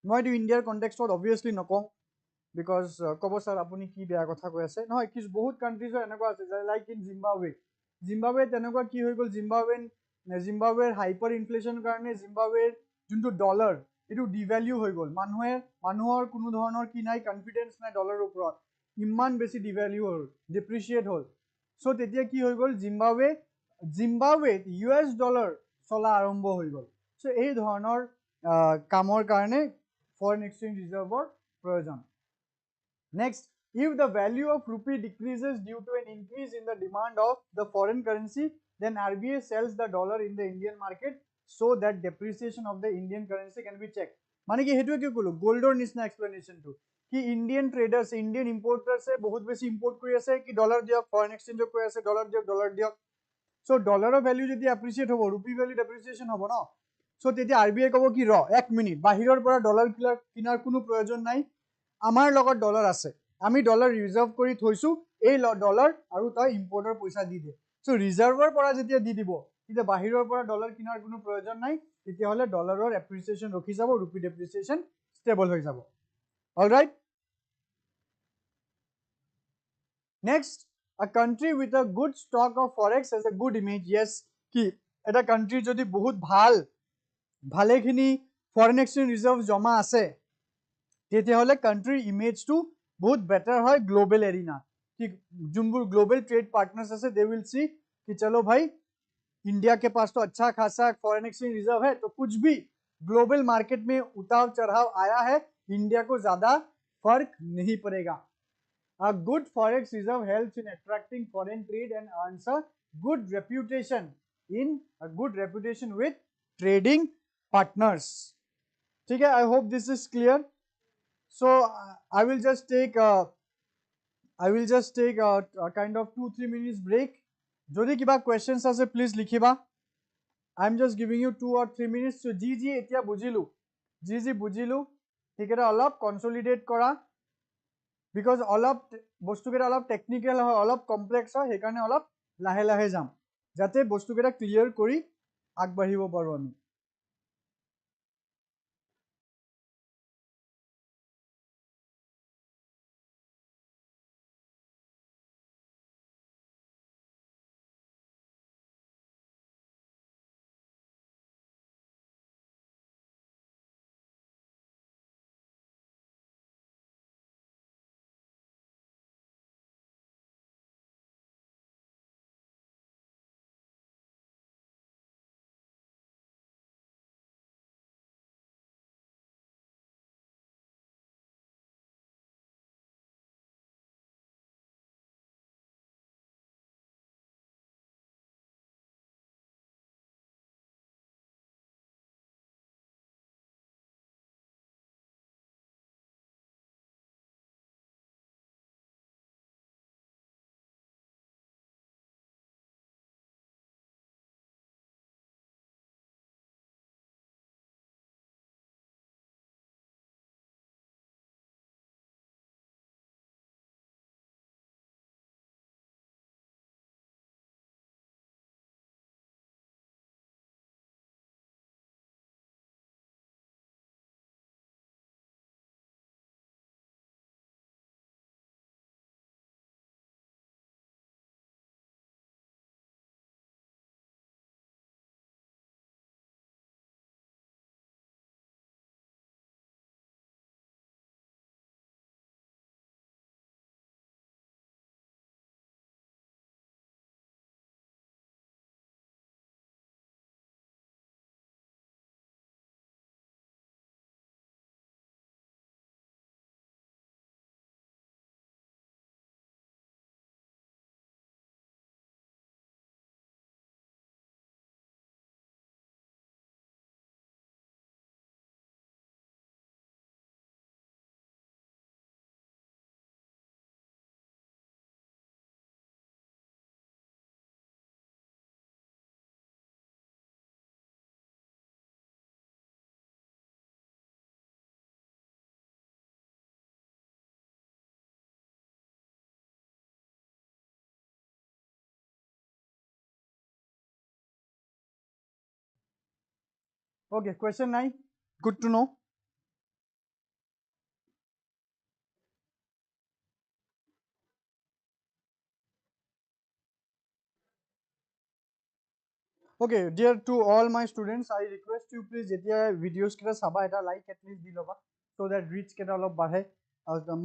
Moi to India context obviously noko because kobo sir apuni ki beya kotha koi ase no kis bahut countries enekwa ase like in Zimbabwe tenekwa ki hoi gol Zimbabwe hyper inflation karone Zimbabwe junto dollar etu devalue hoi gol manuhor kuno dhoroner ki nai confidence nai dollar uporot imman besi devalue hol depreciate hol so tetia ki hoi gol Zimbabwe US dollar chola arombo hoi gol so ei dhoroner kamor karone foreign exchange reserve or proyojon. Next, if the value of rupee decreases due to an increase in the demand of the foreign currency, then RBI sells the dollar in the Indian market so that depreciation of the Indian currency can be checked. Mane ki hetu ki kolo gold or nisna explanation to ki Indian traders, Indian importers se bahut beshi import kori ase ki dollar diok foreign exchange kori ase dollar diok. So dollar value jodi appreciate hobo rupee value depreciation hobo no. So teti RBI kobo ki ro 1 minute bahiror pora dollar kinar kuno proyojon nai amar logot dollar ase আমি dollar reserve কৰি থৈছো, এই dollar আৰু তই ইম্পৰ্টৰ পইচা দি দে। চ' ৰিজাৰ্ভৰ পৰা যেতিয়া দি দিব, তেতিয়া বাহিৰৰ পৰা ডলাৰ কিনাৰ কোনো প্ৰয়োজন নাই, তেতিয়াহ'লে ডলাৰৰ এপ্ৰিচিয়েশ্যন ৰখি যাব, ৰুপি ডেপ্ৰিচিয়েশ্যন ষ্টেবল হৈ যাব। Alright, next, a country with a good stock of forex has a good image. Yes, কি এটা কাণ্ট্ৰিৰ যদি বহুত ভালেখিনি ফৰেন এক্সচেঞ্জ ৰিজাৰ্ভ জমা আছে, তেতিয়াহ'লে কাণ্ট্ৰিৰ ইমেজটো বহুত বেটাৰ হয় গ্লোবেল এৰিনা। ঠিক যোনবোৰ গ্লোবেল ট্ৰেড পাर्टनर्स আছে, दे विल सी कि चलो भाई इंडिया के पास तो अच्छा खासा फॉरेन एक्सचेंज रिजर्व है, तो कुछ भी ग्लोबल मार्केट में उतार चढ़ाव आया है, इंडिया को ज्यादा फर्क नहीं पड़ेगा। A good forex reserve helps in attracting foreign trade and earns a good reputation with trading partners. ठीक है, I hope this is clear. So I will just take a kind of 2-3 minutes break. যদি কিবা questions আছে please লিখিবা। I'm just giving you 2 or 3 minutes. So जी এতিয়া বুজিলো, जी বুজিলো, ঠিক আছে, অলপ consolidate কৰা, because অলপ বস্তুকেইটা অলপ টেকনিকেল হয়, অলপ কমপ্লেক্স হয়, সেইকাৰণে অলপ লাহে লাহে যাম, যাতে বস্তুকেইটা ক্লিয়াৰ কৰি আগবাঢ়িব পাৰো আমি। Okay, question 9. Good to know. Okay, dear to all my students, I request you please যেতিয়া videos কেইটা চাবা, এটা like at least দি ল'বা, so that reach কেইটা অলপ বাঢ়ে।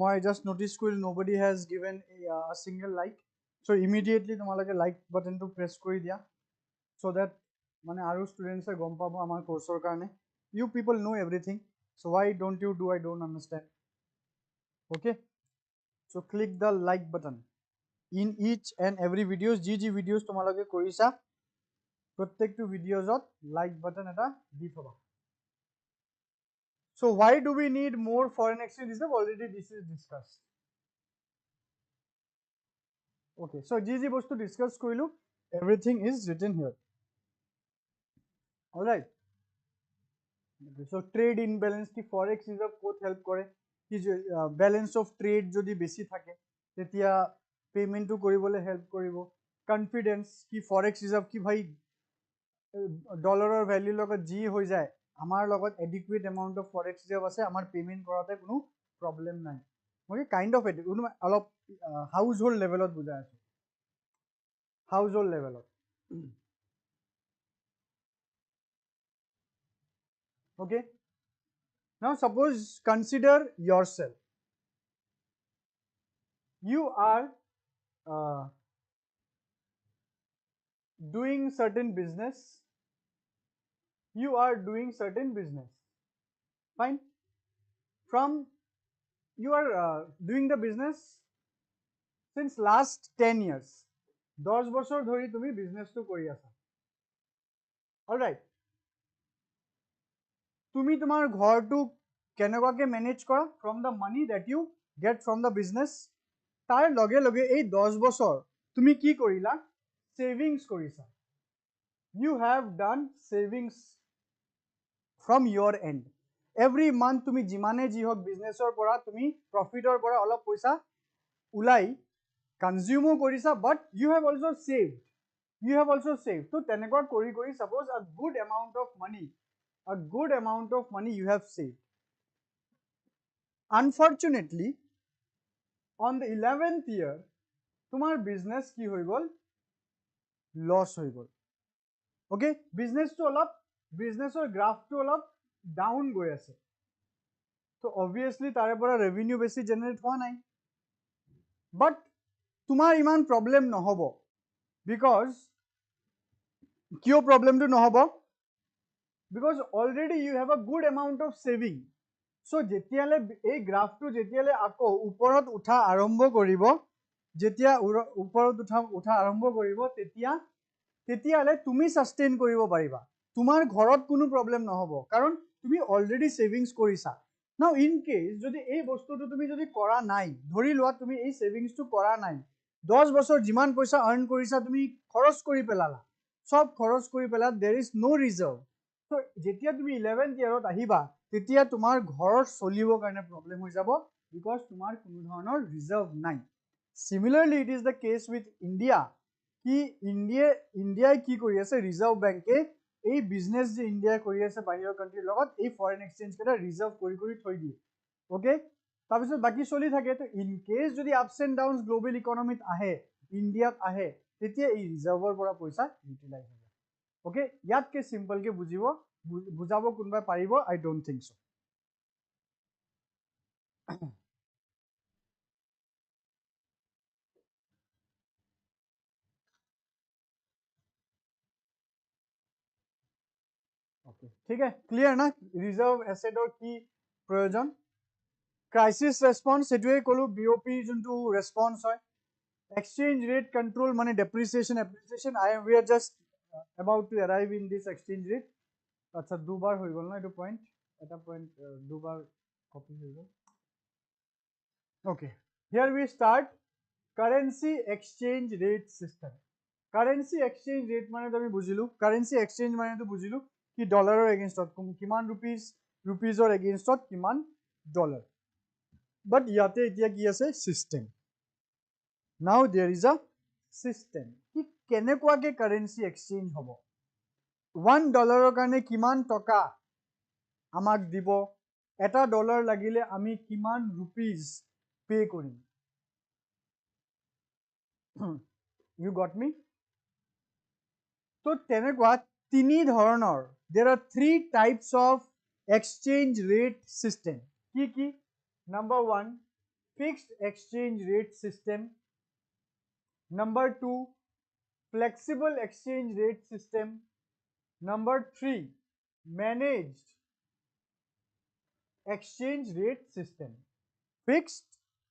মই just notice কৰিলো nobody has given a single like, so immediately তোমালোকে like button টো press কৰি দিয়া, so that মানে আৰু students এ গম পাব আমাৰ কোৰ্সৰ কাৰণে। You people know everything, so why don't you do? I don't understand. Okay, so click the like button in each and every videos, যি videos তোমালোকে কৰিছা প্ৰত্যেকটো ভিডিওজত লাইক বাটন এটা দি থবা। So why do we need more foreign exchange reserve? Already this is discussed. Okay, so যি বস্তু discuss কৰিলো, everything is written here. All right. So trade imbalance কি forex reserve ক'ত help কৰে? কি বেলেন্স অফ ট্ৰেড যদি বেছি থাকে তেতিয়া পেমেন্টটো কৰিবলৈ হেল্প কৰিব কনফিডেন্স কি ফৰেক্স ৰিজাৰ্ভ কি ভাই ডলাৰৰ ভ্যালুৰ লগত যি হৈ যায় আমাৰ লগত adequate amount of forex reserve আছে আমাৰ পেমেন্ট কৰাতে কোনো প্ৰব্লেম নাই মই কাইন্ড অফ অলপ হাউচ হোল্ড লেভেলত বুজাই আছো হাউচ হোল্ড লেভেলত okay now suppose consider yourself you are uh, doing certain business fine from you are doing the business since last 10 years 10 বছৰ ধৰি তুমি বিজনেসটো কৰি আছা all right তুমি তোমাৰ ঘৰটো কেনেকুৱাকে মেনেজ কৰা from the money that you get from the business তাৰ লগে লগে এই 10 বছৰ তুমি কি কৰিলা savings কৰিছা you have done savings from your end every month তুমি যিমানে যি হক বিজনেসৰ পৰা তুমি প্ৰফিটৰ পৰা অলপ পইচা উলাই কনজিউমো কৰিছা but you have also saved তো তেনেকুৱা কৰি কৰি suppose a good amount of money you have saved unfortunately on the 11th year তোমাৰ বিজনেস কি হৈ গল লস হৈ গল ওকে বিজনেসৰ গ্ৰাফটো অলপ ডাউন গৈ আছে তো obviously তাৰে পৰা ৰেভিনিউ বেছি জেনাৰেট হোৱা নাই বাট তোমাৰ ইমান প্ৰবলেম নহব বিকজ কিয় প্ৰবলেমটো নহব because already you have a good amount of saving so যেতিয়ালে এই গ্ৰাফটো যেতিয়ালে আকৌ ওপৰত উঠা আৰম্ভ কৰিব যেতিয়া ওপৰত উঠা আৰম্ভ কৰিব তেতিয়ালে তুমি সাস্টেইন কৰিব পাৰিবা তোমাৰ ঘৰত কোনো প্ৰবলেম নহব কাৰণ তুমি অলৰেডি সেভিংস কৰিছা নাও ইন কেস যদি এই বস্তুটো তুমি যদি কৰা নাই ধৰি লোৱা তুমি এই সেভিংসটো কৰা নাই 10 বছৰ যিমান পইচা আৰ্ন কৰিছা তুমি খৰচ কৰি পেলালা সব খৰচ কৰি পেলা there is no reserve তো যেতিয়া তুমি 11th ইয়াৰত আহিবা তেতিয়া তোমাৰ ঘৰৰ চলিবৰ কাৰণে প্ৰবলেম হৈ যাব বিকজ তোমাৰ কোনো ধৰণৰ ৰিজাৰ্ভ নাই similarly it is the case with India কি ইন্ডিয়াই কি কৰি আছে ৰিজাৰ্ভ বেংকে এই বিজনেস যে ইন্ডিয়া কৰি আছে বাহিৰৰ কান্ট্ৰিৰ লগত এই ফৰেন এক্সচেঞ্জ কেটা ৰিজাৰ্ভ কৰি থৈ দিয়ে ওকে তাৰপিছত বাকি চলি থাকে তো ইন কেস যদি আপস এন্ড ডাউনস গ্লোবাল ইকনমিত আহে ইন্ডিয়াত আহে তেতিয়া এই ৰিজাৰ্ভৰ পৰা পইচা ইউটিলাইজ হ'ব ওকে ইয়াতকে সিম্পল কে বুজাব কোনবা পাৰিব I don't think so okay ठीक है क्लियर ना रिजर्व एसेटर की प्रयोजन क्राइसिस रेस्पॉन्स सेटुए कोलो बीओपी जोंटू रेस्पॉन्स হয় exchange rate control মানে depreciation appreciation we are just about to arrive in this exchange rate আচ্ছা দুবার হৈ গল না এটো পয়েন্ট এটা পয়েন্ট দুবার কপি হৈ গল okay here we start currency exchange rate system currency exchange rate মানে আমি বুজিলু currency exchange মানে তো বুজিলু কি ডলাৰৰ এগেইনষ্টত কিমান रुपीजৰ এগেইনষ্টত কিমান ডলাৰ বাট ইয়াতে এতিয়া কি আছে system now there is a system কি কেনেকুৱাকে কারেন্সি এক্সচেঞ্জ হ'ব $1 কাৰণে কিমান টকা আমাক দিব এটা ডলাৰ লাগিলে আমি কিমান rupees pay Karim you got me তো তেনেকুৱা তিনি ধৰণৰ there are 3 types of exchange rate system কি number 1 fixed exchange rate system number 2 flexible exchange rate system number 3 managed exchange rate system fixed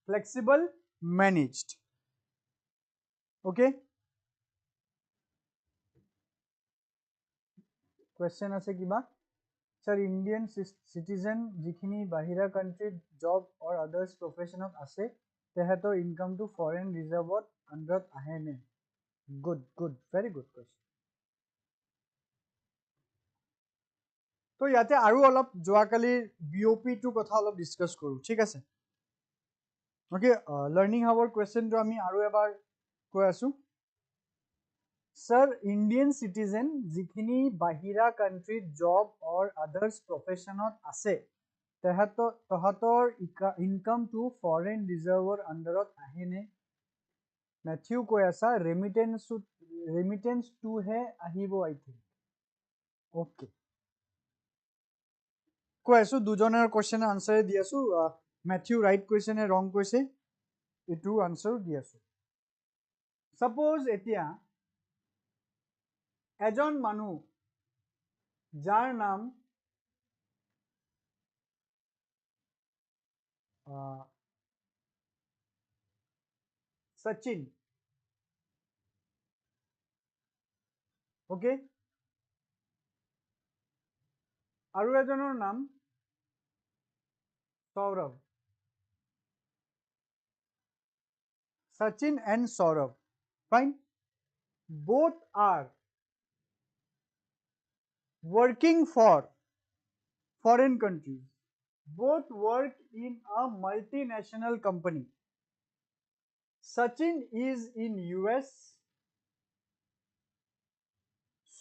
flexible managed okay question আছে কিবা sir Indian citizen যিখিনি বাহিৰা country job or others profession আছে তেহেতৰ income to foreign reserve under আহে নে good very good question তো ইয়াতে আৰু অলপ যোৱাকালিৰ BOP টো কথা অলপ ডিছকাছ কৰোঁ, ঠিক আছে? অ'কে, লাৰ্ণিং হাবৰ কুৱেশ্যনটো আমি আৰু এবাৰ কৈ আছোঁ। স্যাৰ, ইণ্ডিয়ান চিটিজেন যিখিনি বাহিৰা কাণ্ট্ৰিত জব অৰ আদাৰ্ছ প্ৰফেশ্যনত আছে, তহাঁতৰ ইনকামটো ফৰেন ৰিজাৰ্ভৰ আণ্ডাৰত আহেনে? মেথিউ কৈ আছা ৰেমিটেঞ্চটোহে আহিব আই থিংক। অ'কে, কৈ আছোঁ, দুজনৰ কুৱেশ্যনৰ আনচাৰে দি আছোঁ। মেথিউ ৰাইট কৈছে নে ৰং কৈছে এইটো আনচাৰ দি আছোঁ। ছাপ'জ এতিয়া এজন মানুহ যাৰ নাম সচিন, অ'কে, আৰু এজনৰ নাম Sourav. Sachin and Saurabh, fine. Both are working for foreign countries. Both work in a multinational company. Sachin is in US.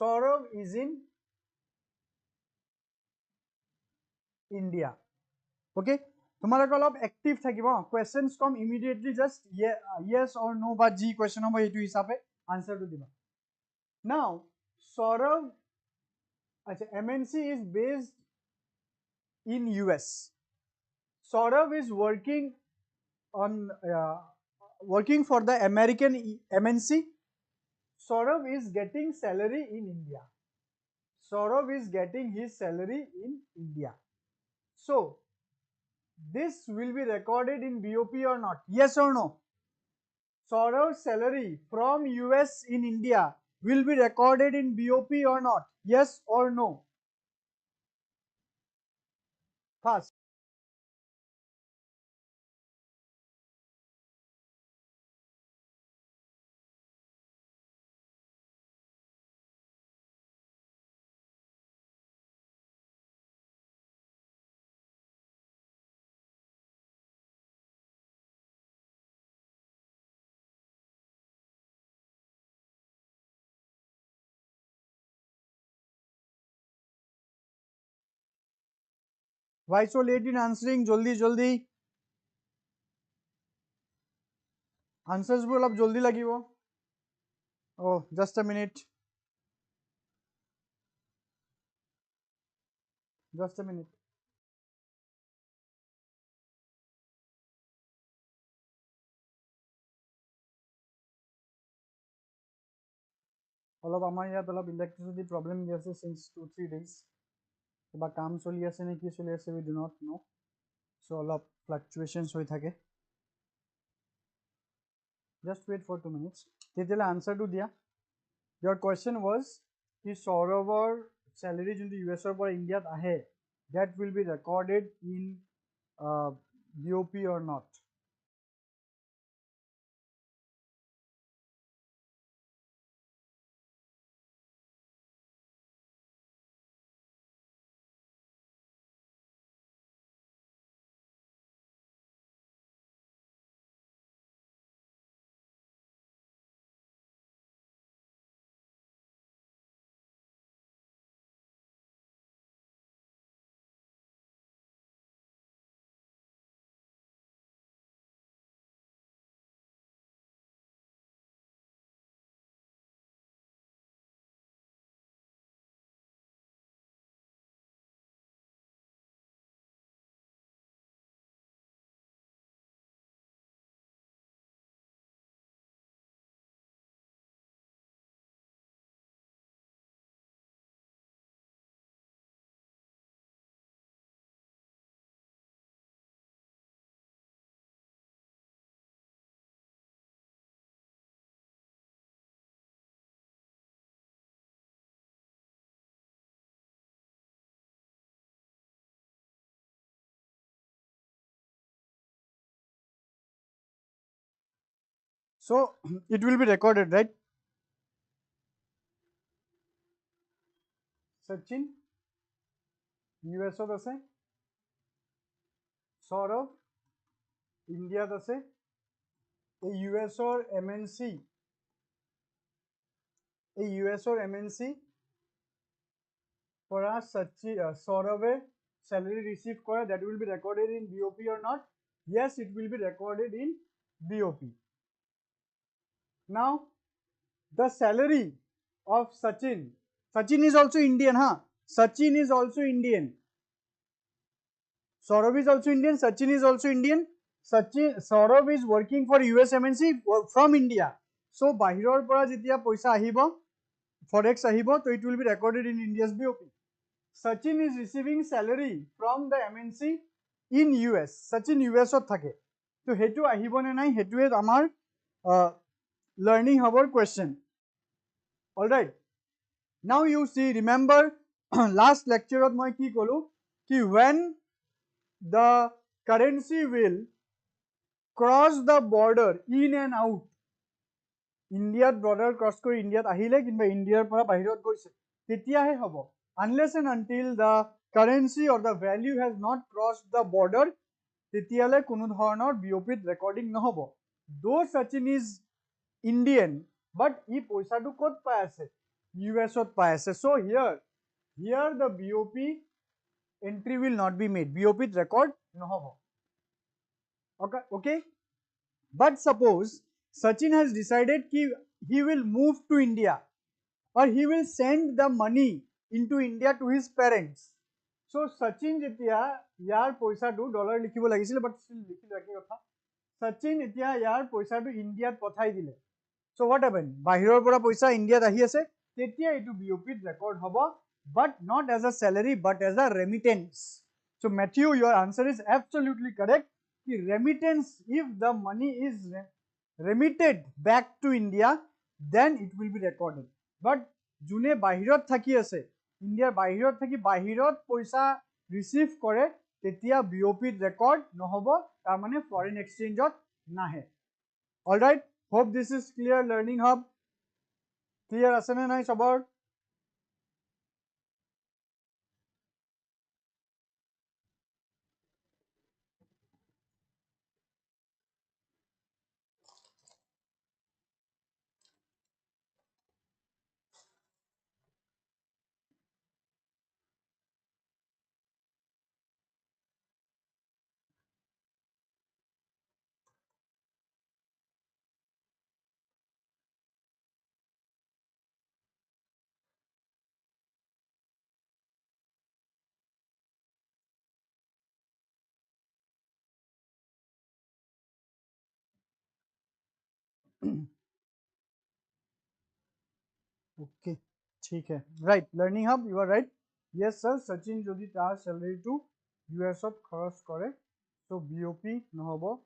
Saurabh is in India. Okay. তোমালোকে অলপ এক্টিভ থাকিব, questions come immediately just yes or no বা যি question হ'ব এইটো হিচাপে আনচাৰটো দিবা। নাও সৌৰভ, আচ্ছা, MNC is based in US. Saurabh is working for the American MNC. Saurabh is getting salary in India. Saurabh is getting his salary in India. So this will be recorded in BOP or not? Yes or no? Saurabh's salary from US in India will be recorded in BOP or not? Yes or no? Fast. Why so late in answering? Jaldi jaldi. Answers will up jaldi lagibo. Oh, just a minute. Just a minute. অলপ আমাৰ ইয়াত অলপ electricity problem দি আছে since 2-3 days. কিবা কাম চলি আছে নে কি চলি আছে we do not know. So অলপ fluctuations হৈ থাকে. Just wait for 2 minutes. তেতিয়ালে আনসাৰটো দিয়া। Your question was কি সৌৰভৰ salary যোনটো US পৰা ইণ্ডিয়াত আহে, that will be recorded in BOP or not? So it will be recorded, right? Sachin, ইউএছত আছে, সৌৰভ ইণ্ডিয়াত আছে। এই ইউএছৰ MNC, এই ইউএছৰ MNC পৰা সৌৰভে salary receive কৰে, that will be recorded in BOP or not? Yes, it will be recorded in BOP. Now the salary of Sachin is also Indian, huh? Sachin is also Indian. Saurabh is also Indian. Sachin is also Indian. Saurabh is working for US MNC from India. So bahiror pora jetia paisa ahibo, forex ahibo, so it will be recorded in India's BOP. Sachin is receiving salary from the MNC in US. Sachin US ot thake. So hetu ahibo ne nai, hetu e amar learning hour question. All right. Now you see, remember last lecture of moi ki kolu ki when the currency will cross the border in and out, India border cross kori India ahile kinba India pora bahirot goise, tetia he hobo. Unless and until the currency or the value has not crossed the border, tetiale kono dhoronor BOP recording nohobo. Though Sachin is Indian, but he paisa tu kot pai ase, US ot pai ase. So here the BOP entry will not be made, BOP record nohobo. Okay. But suppose Sachin has decided ki he will move to India, or he will send the money into India to his parents. So Sachin jetia yar paisa tu dollar likhibo lagisile, but still likhilo eki kotha. Sachin etia yar paisa tu India pathai dile. So what happened? Bahiror pora paisa India ahi ase, tetia etu BOP record hobo, but not as a salary, but as a remittance. So Matthew, your answer is absolutely correct. Ki remittance, if the money is remitted back to India, then it will be recorded. But june bahirot thaki ase, India bahirot thaki bahirot paisa receive kore, tetia BOP record nohobo, tar mane foreign exchange ot nahe. All right, hope this is clear. Learning hub clear ase na nai sobor? Okay, ठीक है. Right, learning hub, you are right. Yes sir, Sachin jodi tar salary to US ot kharas kore, so BOP nohobo,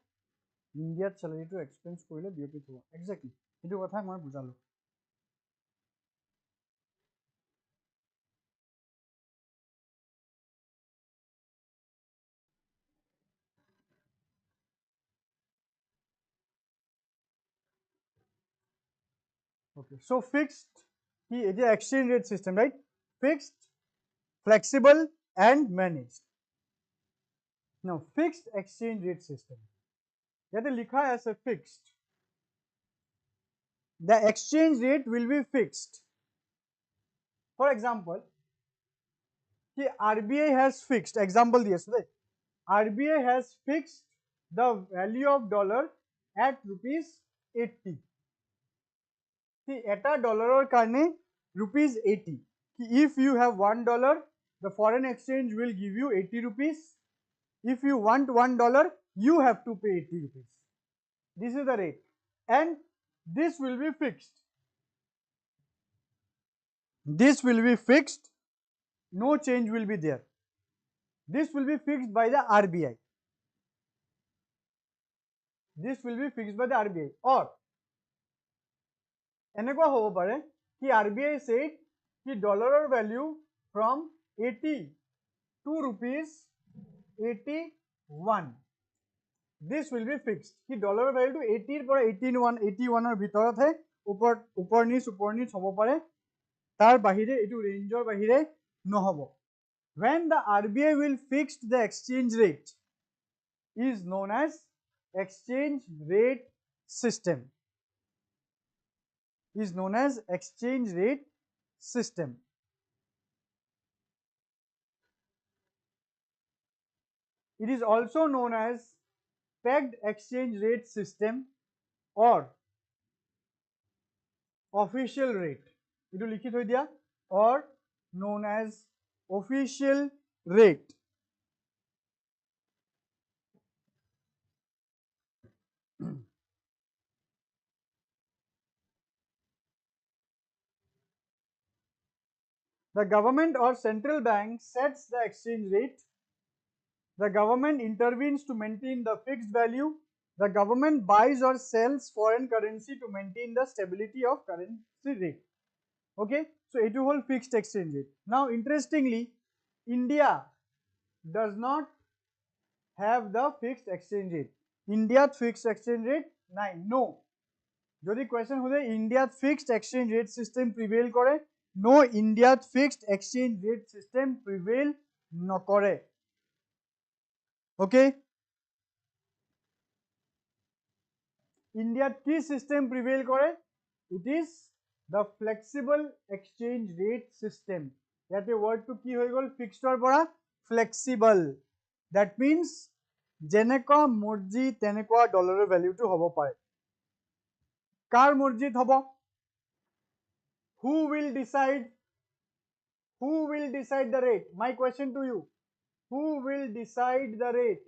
India salary to expense korile BOP hobo. Exactly, etu kotha moi bujalo. Okay, so fixed, it is exchange rate system, right? Fixed, flexible and managed. Now fixed exchange rate system, yate likha as a fixed, the exchange rate will be fixed. For example, ki RBI has fixed, example diye ase, RBI has fixed the value of dollar at rupees 80. See, eta dollar karne rupees 80. If you have $1, the foreign exchange will give you 80 rupees. If you want $1, you have to pay 80 rupees. This is the rate, and this will be fixed. This will be fixed. No change will be there. This will be fixed by the RBI. This will be fixed by the RBI. Or এনেকুৱা হ'ব পাৰে কি RBI said ki dollar value from 80 to rupees 81. This will be fixed. Ki dollar value to 80 pora 81 er bhitorot hai, upor niche hobo pare, tar bahire etu range or bahire nohobo. when the RBI will fix the exchange rate is known as exchange rate system. Is known as exchange rate system. It is also known as pegged exchange rate system or official rate. It will likhi thoi dia, or known as official rate. The government or central bank sets the exchange rate. The government intervenes to maintain the fixed value. The government buys or sells foreign currency to maintain the stability of currency rate. Okay, so it will hold fixed exchange rate. Now, interestingly, India does not have the fixed exchange rate. India fixed exchange rate 9. No. যদি question হলে ইন্ডিয়াত fixed exchange rate system prevail করে, no, ইন্ডিয়াত fixed exchange rate system prevail নকৰে. Okay, ইন্ডিয়াত কি system prevail করে? It is the flexible exchange rate system. ইয়াতে ওয়ার্ডটো কি হৈ গল? ফিক্সডৰ পৰা ফ্লেক্সিবল. দ্যাট মিন্স যেনেকুৱা মৰ্জি তেনেকুৱা ডলাৰৰ ভ্যালুটো হ'ব পাৰে. কাৰ মৰ্জিত হ'ব? Who will decide? Who will decide the rate? My question to you. Who will decide the rate?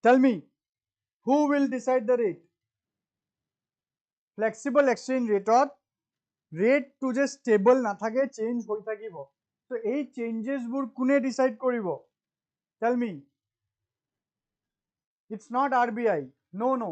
Tell me. Who will decide the rate? Flexible exchange rate or rate to just stable na thake, change hoi thakibo. So ei changes bur kune decide koribo? Tell me. It's not RBI. No, no.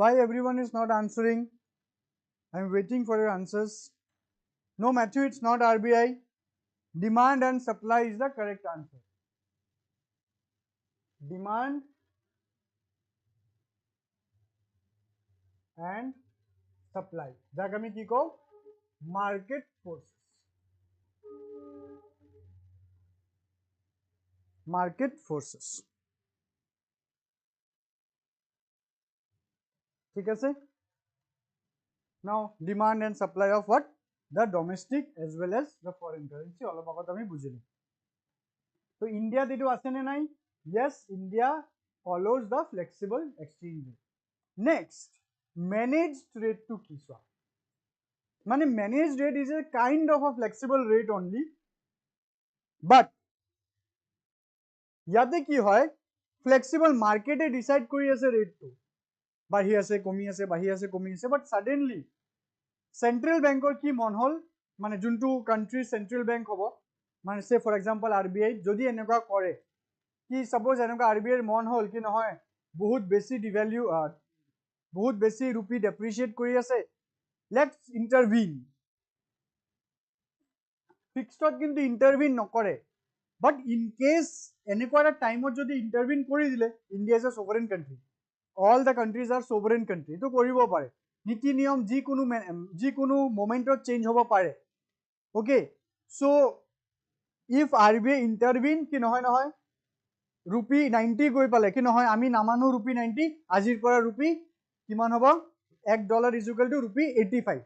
Why everyone is not answering? I'm waiting for your answers. No, Matthew, it's not RBI. Demand and supply is the correct answer. Demand and supply. যাক আমি কি কও? Market forces. Market forces. ঠিক আছে? Now, demand and supply of what? The domestic as well as the foreign currency. অলপ আগত আমি বুজিলো. So, India এটো আছে নে নাই? Yes, India follows the flexible exchange rate. Next, managed rate to কি চোৱা? মানে managed rate is a kind of a flexible rate only, but ইয়াতে কি হয়? Flexible market এ decide কৰি আছে rate to. বাঢ়ি আছে, কমি আছে, বাঢ়ি আছে, কমি আছে, but suddenly সেন্ট্রেল ব্যাংকৰ কি মন হল, মানে যোনটো কান্ট্ৰিৰ সেন্ট্রেল ব্যাংক হ'ব, মানে সে ফৰ এক্সাম্পল RBI যদি এনেকুৱা কৰে কি, সাপোজ এনেকুৱা RBI ৰ মন হল কি নহয় বহুত বেছি ডিভ্যালু, বহুত বেছি রুপি ডেপ্রিশিয়েট কৰি আছে, লেটস ইন্টারভিন. ফিক্সড কিন্তু ইন্টারভিন নকৰে, বাট ইন কেস এনেকুৱা এটা টাইমত যদি ইন্টারভিন কৰি দিলে, India is a sovereign country, all the countries are sovereign country, তো কৰিব পাৰে. নীতি নিয়ম যিকোনো মোমেন্টত চেঞ্জ হ'ব পাৰে. ওকে, সো ইফ RBI ইন্টারভিন কি নহয় রুপি 90 গৈ পালে কি নহয়, আমি নামানো রুপি 90, আজিৰ পৰা রুপি কিমান হ'ব? $1 is equal to রুপি 85.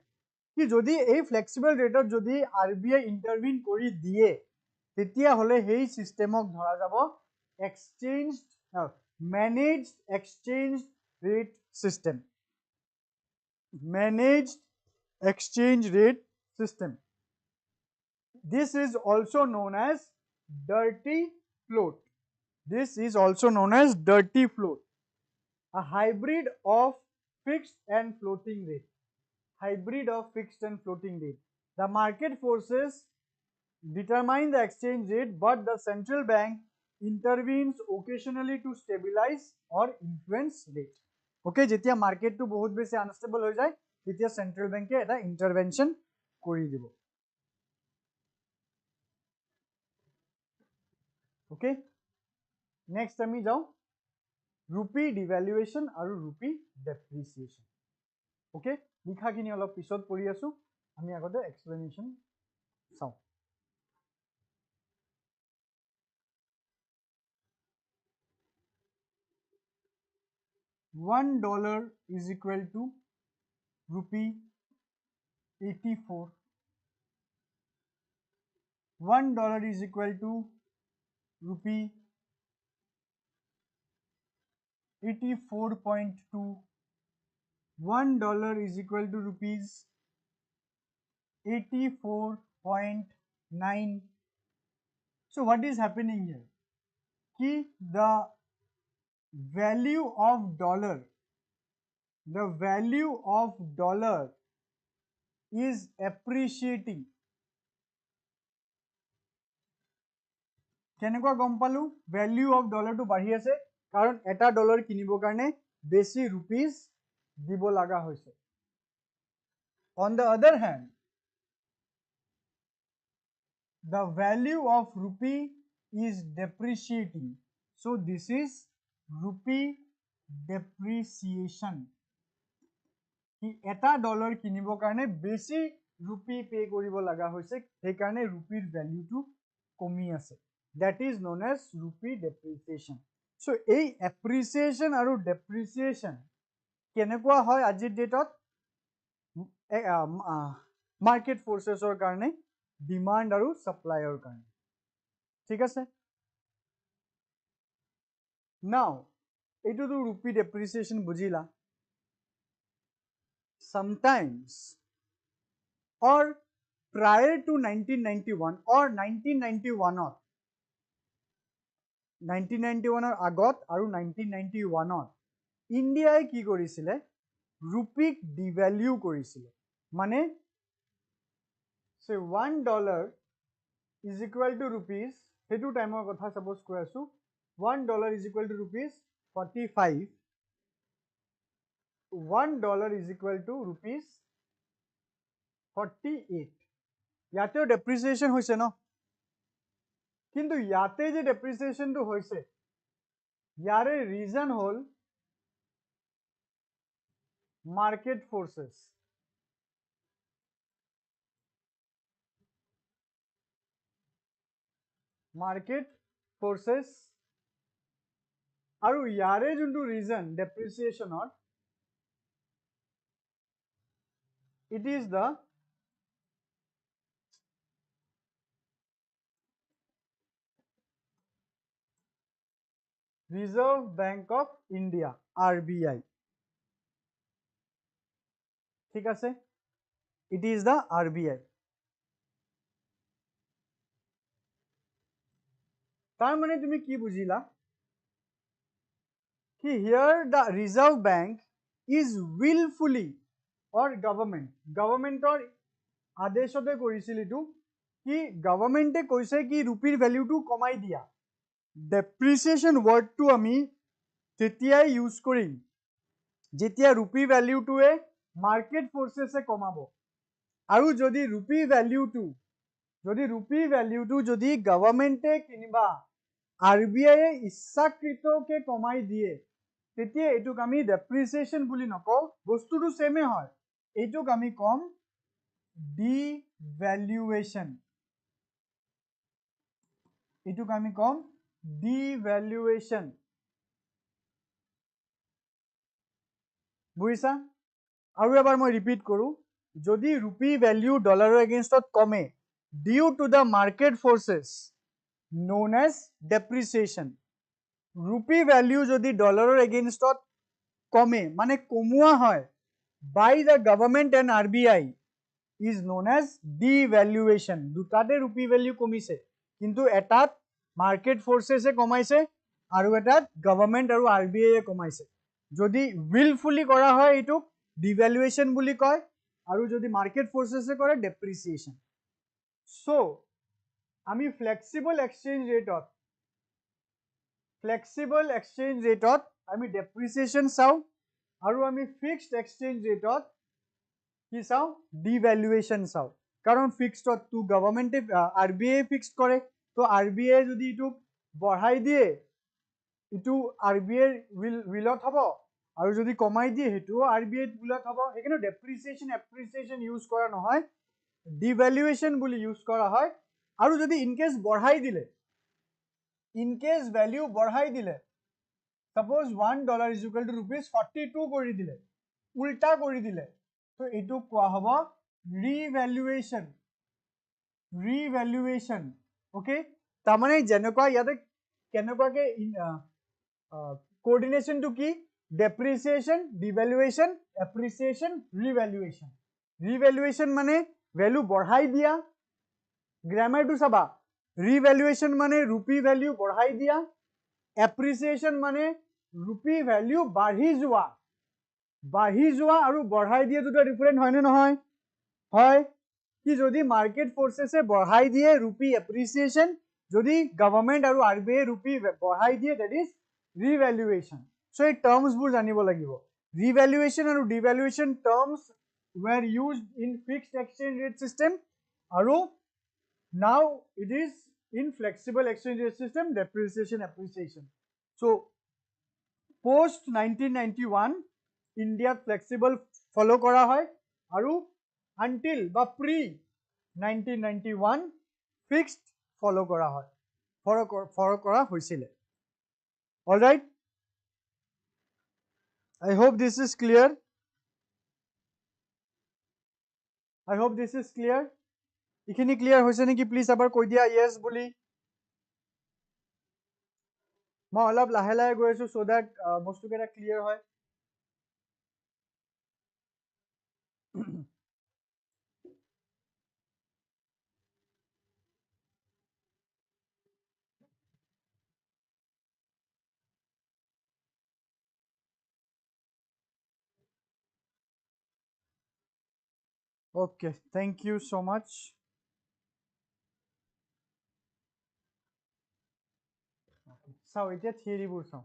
কি যদি এই ফ্লেক্সিবল ৰেটত যদি RBI ইন্টারভিন কৰি দিয়ে, তেতিয়া হলে সেই সিস্টেমক ধৰা যাব exchange managed exchange rate system. Managed exchange rate system. This is also known as dirty float. This is also known as dirty float, a hybrid of fixed and floating rate. Hybrid of fixed and floating rate. The market forces determine the exchange rate, but the central bank intervenes occasionally to stabilize or influence rate. Okay, যেতিয়া মার্কেটটো বহুত বেশি unstable হৈ যায় তেতিয়া central ব্যাংকে এটা intervention কৰি দিব। ওকে, নেক্সট আমি যাওঁ রুপি ডিভ্যালুয়েশন আৰু রুপি ডেপ্রিসিয়েশন। ওকে, লিখাখিনি অলপ পিছত পঢ়ি আছো, আমি আগতে এক্সপ্লেনেশন চাওঁ। $1 is equal to rupee 84. $1 is equal to rupee 84.2. $1 is equal to rupees 84.9. So what is happening here? Ki the value of dollar is appreciating. কেনেকুৱা গম পালো ভ্যালু অফ ডলাৰটো বাঢ়ি আছে কাৰণ এটা ডলাৰ কিনিবৰ কাৰণে বেছি ৰুপিজ দিব লগা হৈছে। On the other hand, the value of rupee is depreciating. So this is rupee depreciation. কি এটা ডলাৰ কিনিবৰ কাৰণে বেছি ৰুপি পে কৰিব লগা হৈছে, সেইকাৰণে ৰুপিৰ ভ্যালুটো কমি আছে। That is known as rupee depreciation. So এই appreciation আৰু depreciation কেনেকুৱা হয় আজিৰ ডেটত মার্কেট ফোর্সেসৰ কাৰণে, ডিমান্ড আৰু সাপ্লাইৰ কাৰণে। ঠিক আছে, নাও এইটোতো rupee depreciation বুজিলা। Sometimes or prior to 1991 or 1991 আগত আৰু 1991 ইন্ডিয়াই কি কৰিছিলে ৰুপিক ডিভ্যালু কৰিছিলে। মানে say $1 is equal to rupees, সেইটো টাইমৰ কথা সাপোজ কৈ আছো, $1 is equal to rupees 45, $1 is equal to rupees 48. ইয়াতেও ডেপ্রিসিয়েশন হৈছে ন, কিন্তু ইয়াতে যে ডেপ্রিসিয়েশনটো হৈছে ইয়াৰে রিজন হল মার্কেট ফোর্সেস। মার্কেট ফোর্সেস আৰু ইয়াৰে যোনটো reason ডেপ্রিসিয়েশনৰ, it is the Reserve Bank of India, RBI. ঠিক আছে, it is the RBI. তার মানে তুমি কি বুঝিলা কি here the Reserve Bank is willfully or গভর্নমেন্টৰ আদেশতে কৰিছিল এটো কি গভর্নমেন্টে কৈছে কি ৰুপিৰ ভ্যালুটো কমাই দিয়া। ডেপ্রিসিয়েশন ওয়ার্ডটো আমি তেতিয়াই ইউজ কৰিম যেতিয়া ৰুপি ভ্যালুটোৱে মার্কেট ফোর্সেসে কমাব, আৰু যদি ৰুপি ভ্যালুটো যদি গভর্নমেন্টে কিনিবা আরবিআই ইচ্ছাকৃতকে কমাই দিয়ে তেতিয়া এটোক আমি ডেপ্রিসিয়েশন বুলি নকও, বস্তুটো সেমে হয়, এটোক আমি কম ডিভ্যালুয়েশন। এটোক আমি কম ডিভ্যালুয়েশন। বুঝিছা? আৰু এবাৰ মই ৰিপিট কৰো, যদি ৰুপি ভ্যালু ডলাৰৰ এগেইনষ্টত কমে due to the market forces known as depreciation, rupee value যদি ডলাৰৰ এগেইনষ্টত কমে মানে কমোৱা হয় by the government and RBI, is known as devaluation. দুটাতে rupee value কমিছে কিন্তু এটাত market forces এ কমাইছে আৰু এটাত government আৰু RBI এ কমাইছে যদি willfully কৰা হয় এটো devaluation বুলি কয় আৰু যদি market forces এ কৰে depreciation. So আমি flexible exchange rate আমি depreciation চাও আৰু আমি fixed exchange rate কি চাও devaluation চাও কারণ fixed তো government RBI fixed করে তো RBI যদি ইটো বঢ়াই দিয়ে ইটো RBI willত হব আৰু যদি কমাই দিয়ে হেটো RBI willত হব হেকিনো depreciation appreciation ইউজ কৰা নহয় devaluation বুলি ইউজ কৰা হয় আৰু যদি in case বঢ়াই দিলে in case value বঢ়াই দিলে suppose $1 is equal to rupees 42 কৰি দিলে উল্টা কৰি দিলে তো এটো কোৱা হ'ব revaluation okay তাৰ মানে যেনেকুৱা ইয়াতে কেনেকুৱাকে coordination to কি depreciation devaluation appreciation revaluation মানে value বঢ়াই দিয়া grammar to চাবা revaluation মানে rupee value বঢ়াই দিয়া appreciation মানে rupee value বাঢ়ি যোৱা আৰু বঢ়াই দিয়া দুটা ডিফারেন্ট হয় না নহয় হয় কি যদি মার্কেট ফোর্সেসে বঢ়াই দিয়ে rupee appreciation যদি গভর্নমেন্ট আৰু RBI rupee বঢ়াই দিয়ে that is revaluation. So এই terms বোৰ জানিব লাগিব revaluation আৰু devaluation terms were used in fixed exchange rate system আৰু now it is in flexible exchange rate system depreciation appreciation. So post 1991 India flexible follow করা হয় আৰু until বা pre 1991 fixed follow করা হয় follow করা হৈছিল all right I hope this is clear ইখিনি ক্লিয়ার হৈছে নেকি প্লিজ আবার কই দিয়া yes বুলি মই অলপ লাহে লাহে গৈ আছো so that বস্তু কেটা ক্লিয়ার হয় okay thank you so much so এটা theory বোৰ চাও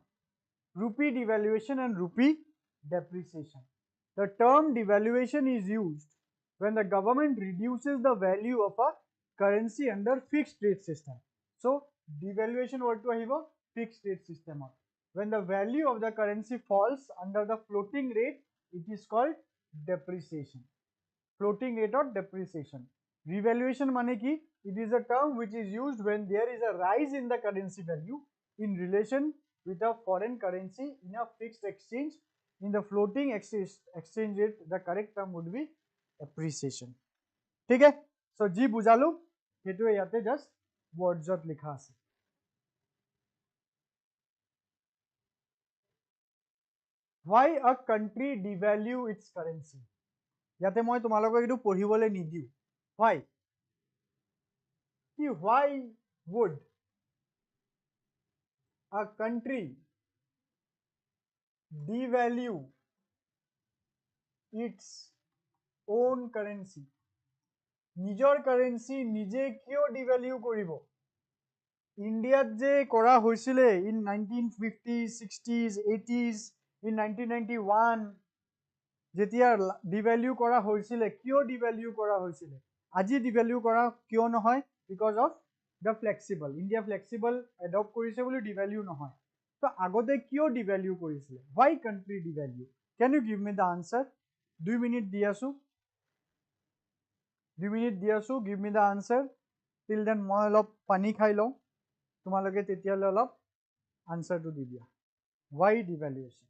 rupee devaluation and rupee depreciation. The term devaluation is used when the government reduces the value of a currency under fixed rate system. So devaluation word to ahibo fixed rate system. When the value of the currency falls under the floating rate, it is called depreciation. Floating rate or depreciation. Revaluation mane ki it is a term which is used when there is a rise in the currency value in relation with a foreign currency in a fixed exchange. In the floating exchange rate, the correct term would be appreciation. ठीक है? So जी बुझालू हेतु याते just words ot लिखा আছে. Why a country devalue its currency? याते মই তোমালোকক এটো পঢ়িবলে নিদিও. Why? Why would a country devalue its own currency? নিজৰ কারেন্সি নিজে কিয় ডিভ্যালিউ কৰিব ইন্ডিয়াত যে কৰা হৈছিলে in 1950s 60s 80s in 1991 যেতিয়া ডিভ্যালিউ কৰা হৈছিলে কিয় ডিভ্যালিউ কৰা হৈছিলে আজি ডিভ্যালিউ কৰা কিয় নহয় because of the flexible India flexible adopt কৰিছে বুলি ডিভ্যালিউ নহয় তো আগতে কিয় ডিভ্যালিউ কৰিছিলে why country devalue can you give me the answer 2 minute দি আছো 2 মিনিট দি আছো give me the answer till then মই অলপ পানী খাই লওঁ তোমালোকে তেতিয়ালে অলপ আনসারটো দি দিয়া why devaluation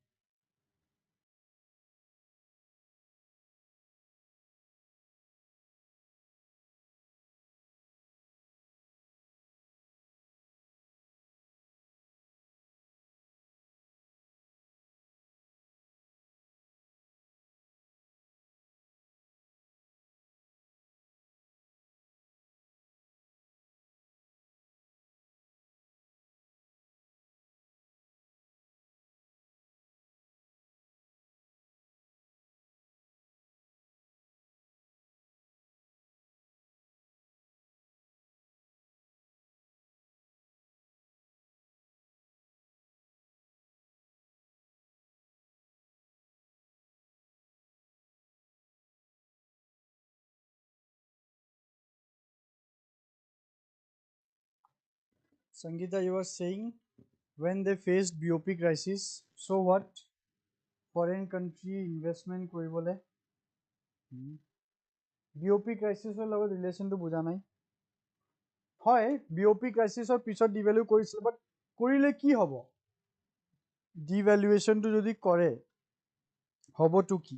Sangeeta, you were saying when they faced BOP crisis, so what? Foreign country investment koribole BOP crisis লগত relation to বুজা নাই হয় BOP crisis পিছত devalue কৰিছিল but কৰিলে কি হ'ব devaluation to যদি কৰে হবটো কি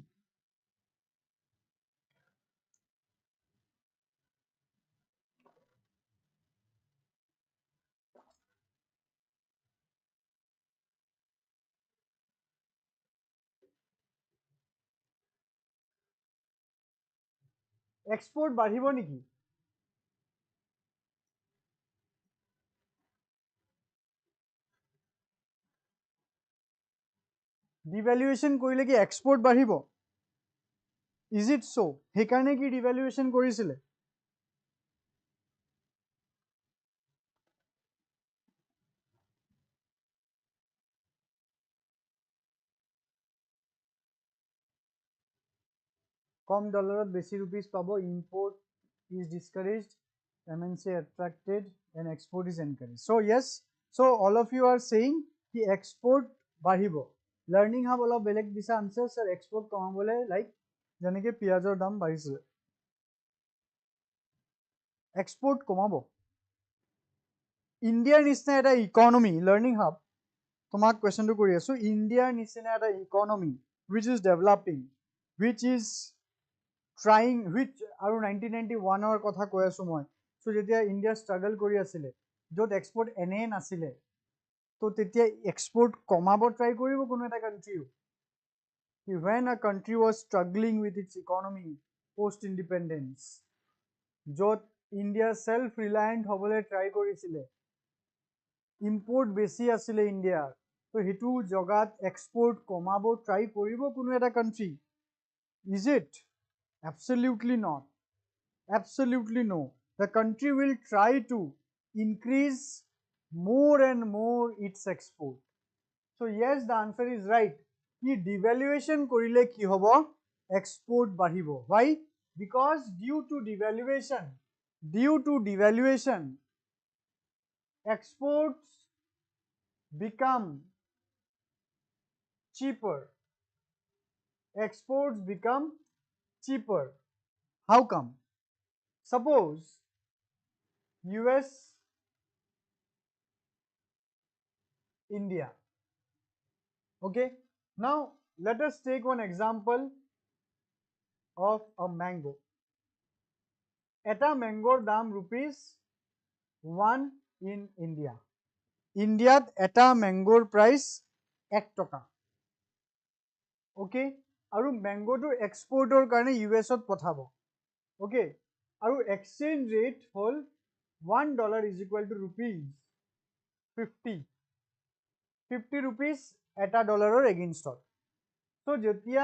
export বাঢ়িব নেকি devaluation কৰিলে কি export বাঢ়িব is it so হেকাৰণে কি devaluation কৰিছিলে কম ডলাৰত বেছি rupees পাব import is discouraged MNC attracted and export is encouraged so yes so all of you are saying ki export বাঢ়িব learning hub অলপ বেলেগ দিছা answer sir export কমাবলে like যেনেকে পিয়াজৰ দাম বাঢ়িছে export কমাব ইণ্ডিয়াৰ নিচিনা এটা ইকনমি learning hub তোমাক কোৱেশ্চনটো কৰি আছো ইণ্ডিয়াৰ নিচিনা এটা economy which is developing which is trying which আৰু 1991 ৰ কথা কৈ আছো মই সো যেতিয়া ইণ্ডিয়া ষ্ট্ৰাগল কৰি আছিল যত এক্সপোৰ্ট এনে নাছিলে তো তেতিয়া এক্সপোৰ্ট কমাব ট্ৰাই কৰিব কোনো এটা country when a country was struggling with its economy post independence যত ইণ্ডিয়া সেলফ ৰিলায়েন্ট হ'বলৈ ট্ৰাই কৰিছিলে ইম্পোৰ্ট বেছি আছিলে ইণ্ডিয়াৰ তো হেতু জগাত এক্সপোৰ্ট কমাব ট্ৰাই কৰিব কোনো এটা country is it absolutely not absolutely no the country will try to increase more and more its export so yes the answer is right ki devaluation korile ki hobo export bahibo why because due to devaluation exports become cheaper exports become cheaper how come suppose US India okay now let us take one example of a mango eta mangoৰ দাম ₹1 in India ইণ্ডিয়াত এটা mangoৰ price 1 টকা okay আৰু mangoটো exportৰ কাৰণে US ত পঠাব okay আৰু exchange rate হল $1 is equal to rupees 50 rupees এটা ডলাৰৰ এগেইনষ্টত so যেতিয়া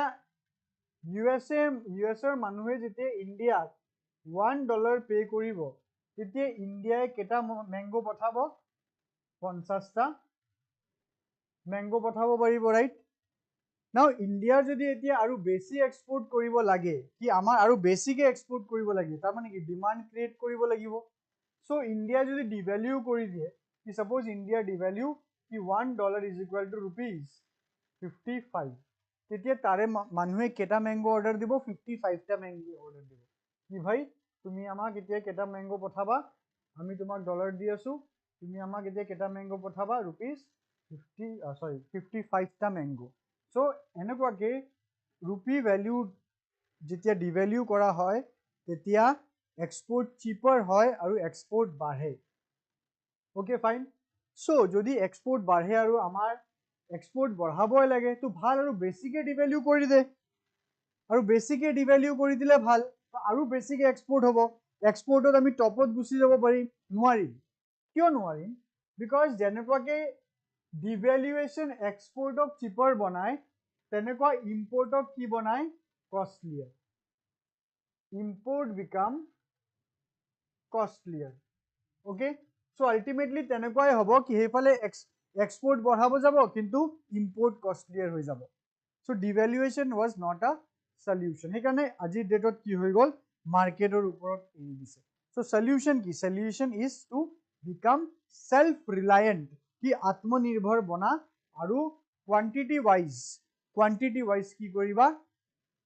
USৰ মানুহে যেতিয়া ইণ্ডিয়াক $1 পে কৰিব তেতিয়া ইণ্ডিয়াই কেটা মেংগো পঠাব 50টা মেংগো পঠাব পাৰিব ৰাইট নাও ইণ্ডিয়াৰ যদি এতিয়া আৰু বেছি এক্সপোৰ্ট কৰিব লাগে কি আমাৰ আৰু বেছিকে এক্সপোৰ্ট কৰিব লাগে তাৰ মানে কি ডিমান্ড ক্ৰিয়েট কৰিব লাগিব সো ইণ্ডিয়া যদি ডিভ্যালিউ কৰি দিয়ে কি সাপোজ ইণ্ডিয়া ডিভ্যালিউ কি $1 is equal to ₹55 তেতিয়া তাৰে মানুহে কেটা মেংগো অৰ্ডাৰ দিব 55টা মেংগো অৰ্ডাৰ দিব কি ভাই তুমি আমাক এতিয়া কেটা মেংগো পঠাবা আমি তোমাক ডলাৰ দি আছো তুমি আমাক এতিয়া কেটা মেংগো পঠাবা $55টা মেংগো সো এনেকুৱাকে ৰূপী ভ্যালু যেতিয়া ডিভ্যালিউ কৰা হয় তেতিয়া এক্সপোৰ্ট চিপাৰ হয় আৰু এক্সপোৰ্ট বাঢ়ে ওকে ফাইন সো যদি এক্সপোৰ্ট বাঢ়ে আৰু আমাৰ এক্সপোৰ্ট বঢ়াবই লাগে তো ভাল আৰু বেছিকে ডিভ্যালিউ কৰি দে আৰু বেছিকে ডিভ্যালিউ কৰি দিলে ভাল আৰু বেছিকে এক্সপোৰ্ট হ'ব এক্সপোৰ্টত আমি টপত গুছি যাব পাৰিম নোৱাৰিম কিয় নোৱাৰিম বিকজ যেনেকুৱাকে ডিভ্যালুয়েশন এক্সপোৰ্টক চিপাৰ বনায় তেনেকুৱা ইম্পোৰ্টক কি বনায় কষ্টলিয়াৰ import become costlier okay so ultimately তেনেকুৱাই হ'ব কি হেফালে export বঢ়াব যাব কিন্তু import costlier হৈ যাব so devaluation was not a solution হেকাৰণে আজিৰ ডেটত কি হৈ গল মাৰ্কেটৰ ওপৰত এৰি দিছে so solution কি solution is to become self reliant কি আত্মনিৰ্ভৰ বনা আৰু quantity wise কি কৰিবা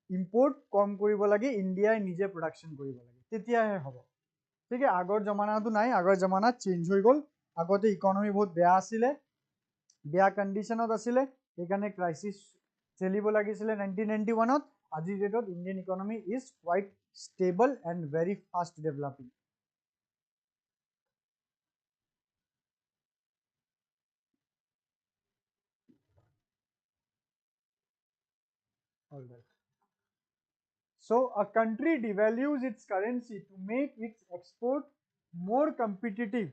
ইম্পোর্ট কম কৰিব লাগে ইন্ডিয়াই নিজে প্ৰডাকশন কৰিব লাগে তেতিয়াহে হ'ব ঠিক আছে আগৰ জমানাটো নাই আগৰ জমানাত চেঞ্জ হৈ গ'ল আগতে ইকনমি বহুত বেয়া আছিলে বেয়া কন্ডিশনত আছিলে সেইকাৰণে ক্ৰাইসিস চলিব লাগিছিলে 1991 ত আজিৰ ডেটত Indian economy is quite stable and very fast developing. All right. So a country devalues its currency to make its export more competitive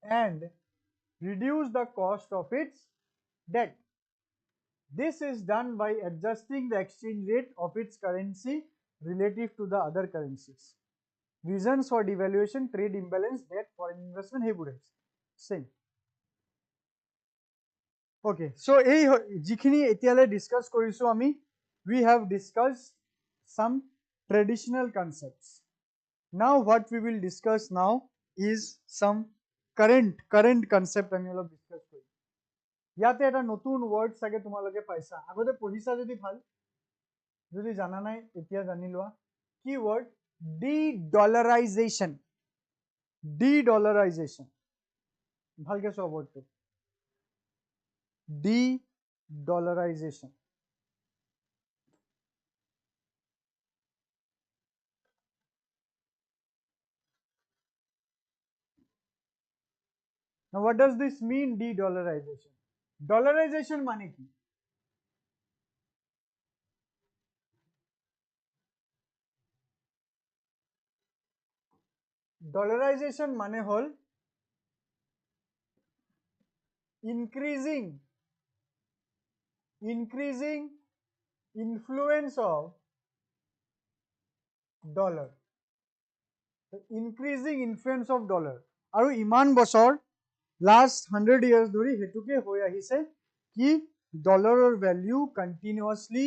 and reduce the cost of its debt. This is done by adjusting the exchange rate of its currency relative to the other currencies. Reasons for devaluation, trade imbalance, debt, foreign investment, hey bude. Same. Okay, so jikhini etiale discuss korisu ami we have discussed some traditional concepts. Now what we will discuss now is some current concept ami olop discuss kori. Yate eta notun word sage tumaloke paisa. Agote pohisa jodi bhal. Jodi jana nai etia jani loa. Keyword de-dollarization. De-dollarization. Bhalke so word to. De-dollarization. Now what does this mean de-dollarization? Dollarization মানে কি? Dollarization মানে হল increasing influence of dollar. Increasing influence of dollar. আৰু ইমান বছৰ last 100 years ধৰি হেতুকে হৈ আহিছে কি ডলাৰৰ ভ্যালু কন্টিনিউয়াসলি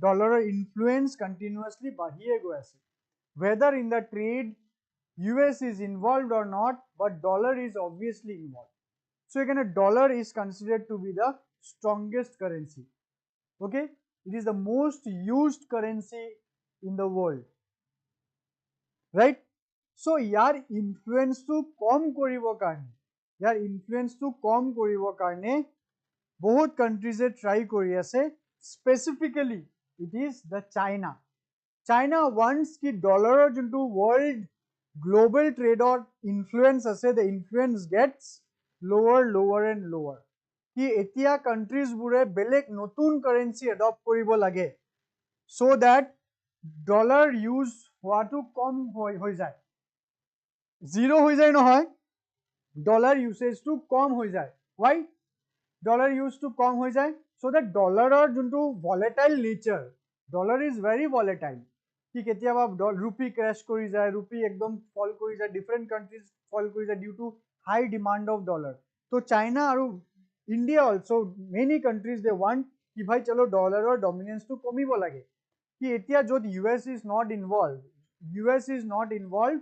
ডলাৰৰ ইনফ্লুয়েন্স কন্টিনিউয়াসলি বাঢ়িয়ে গৈ আছে whether in the trade US is involved or not but dollar is obviously involved so again dollar is considered to be the strongest currency okay it is the most used currency in the world right so ইয়াৰ ইনফ্লুয়েন্সটো কম কৰিবৰ কাৰণে ইয়াৰ ইনফ্লুয়েন্সটো কম কৰিবৰ কাৰণে বহুত কান্ট্ৰিজে try কৰি আছে specifically it is the China wants ki dollar juntu world global trade or influence ase the influence gets lower and lower ki etia countries bure belek notun currency adopt koribo lage so that dollar use hoatu kom hoi jay zero hoi jay nohoy dollar usage to kom hoi jay why dollar use to kom hoi jay so that dollar or juntu volatile nature dollar is very volatile কি কেতিয়াবা rupee crash কৰি যায় rupee একদম ফল কৰি যায় different countries fall কৰি যায় due to high demand of dollar তো চাইনা আৰু India also many countries they want কি ভাই চলো ডলাৰৰ ডমিনেন্সটো কমিব লাগে কি এতিয়া যত ইউএস ইজ নট ইনভলভ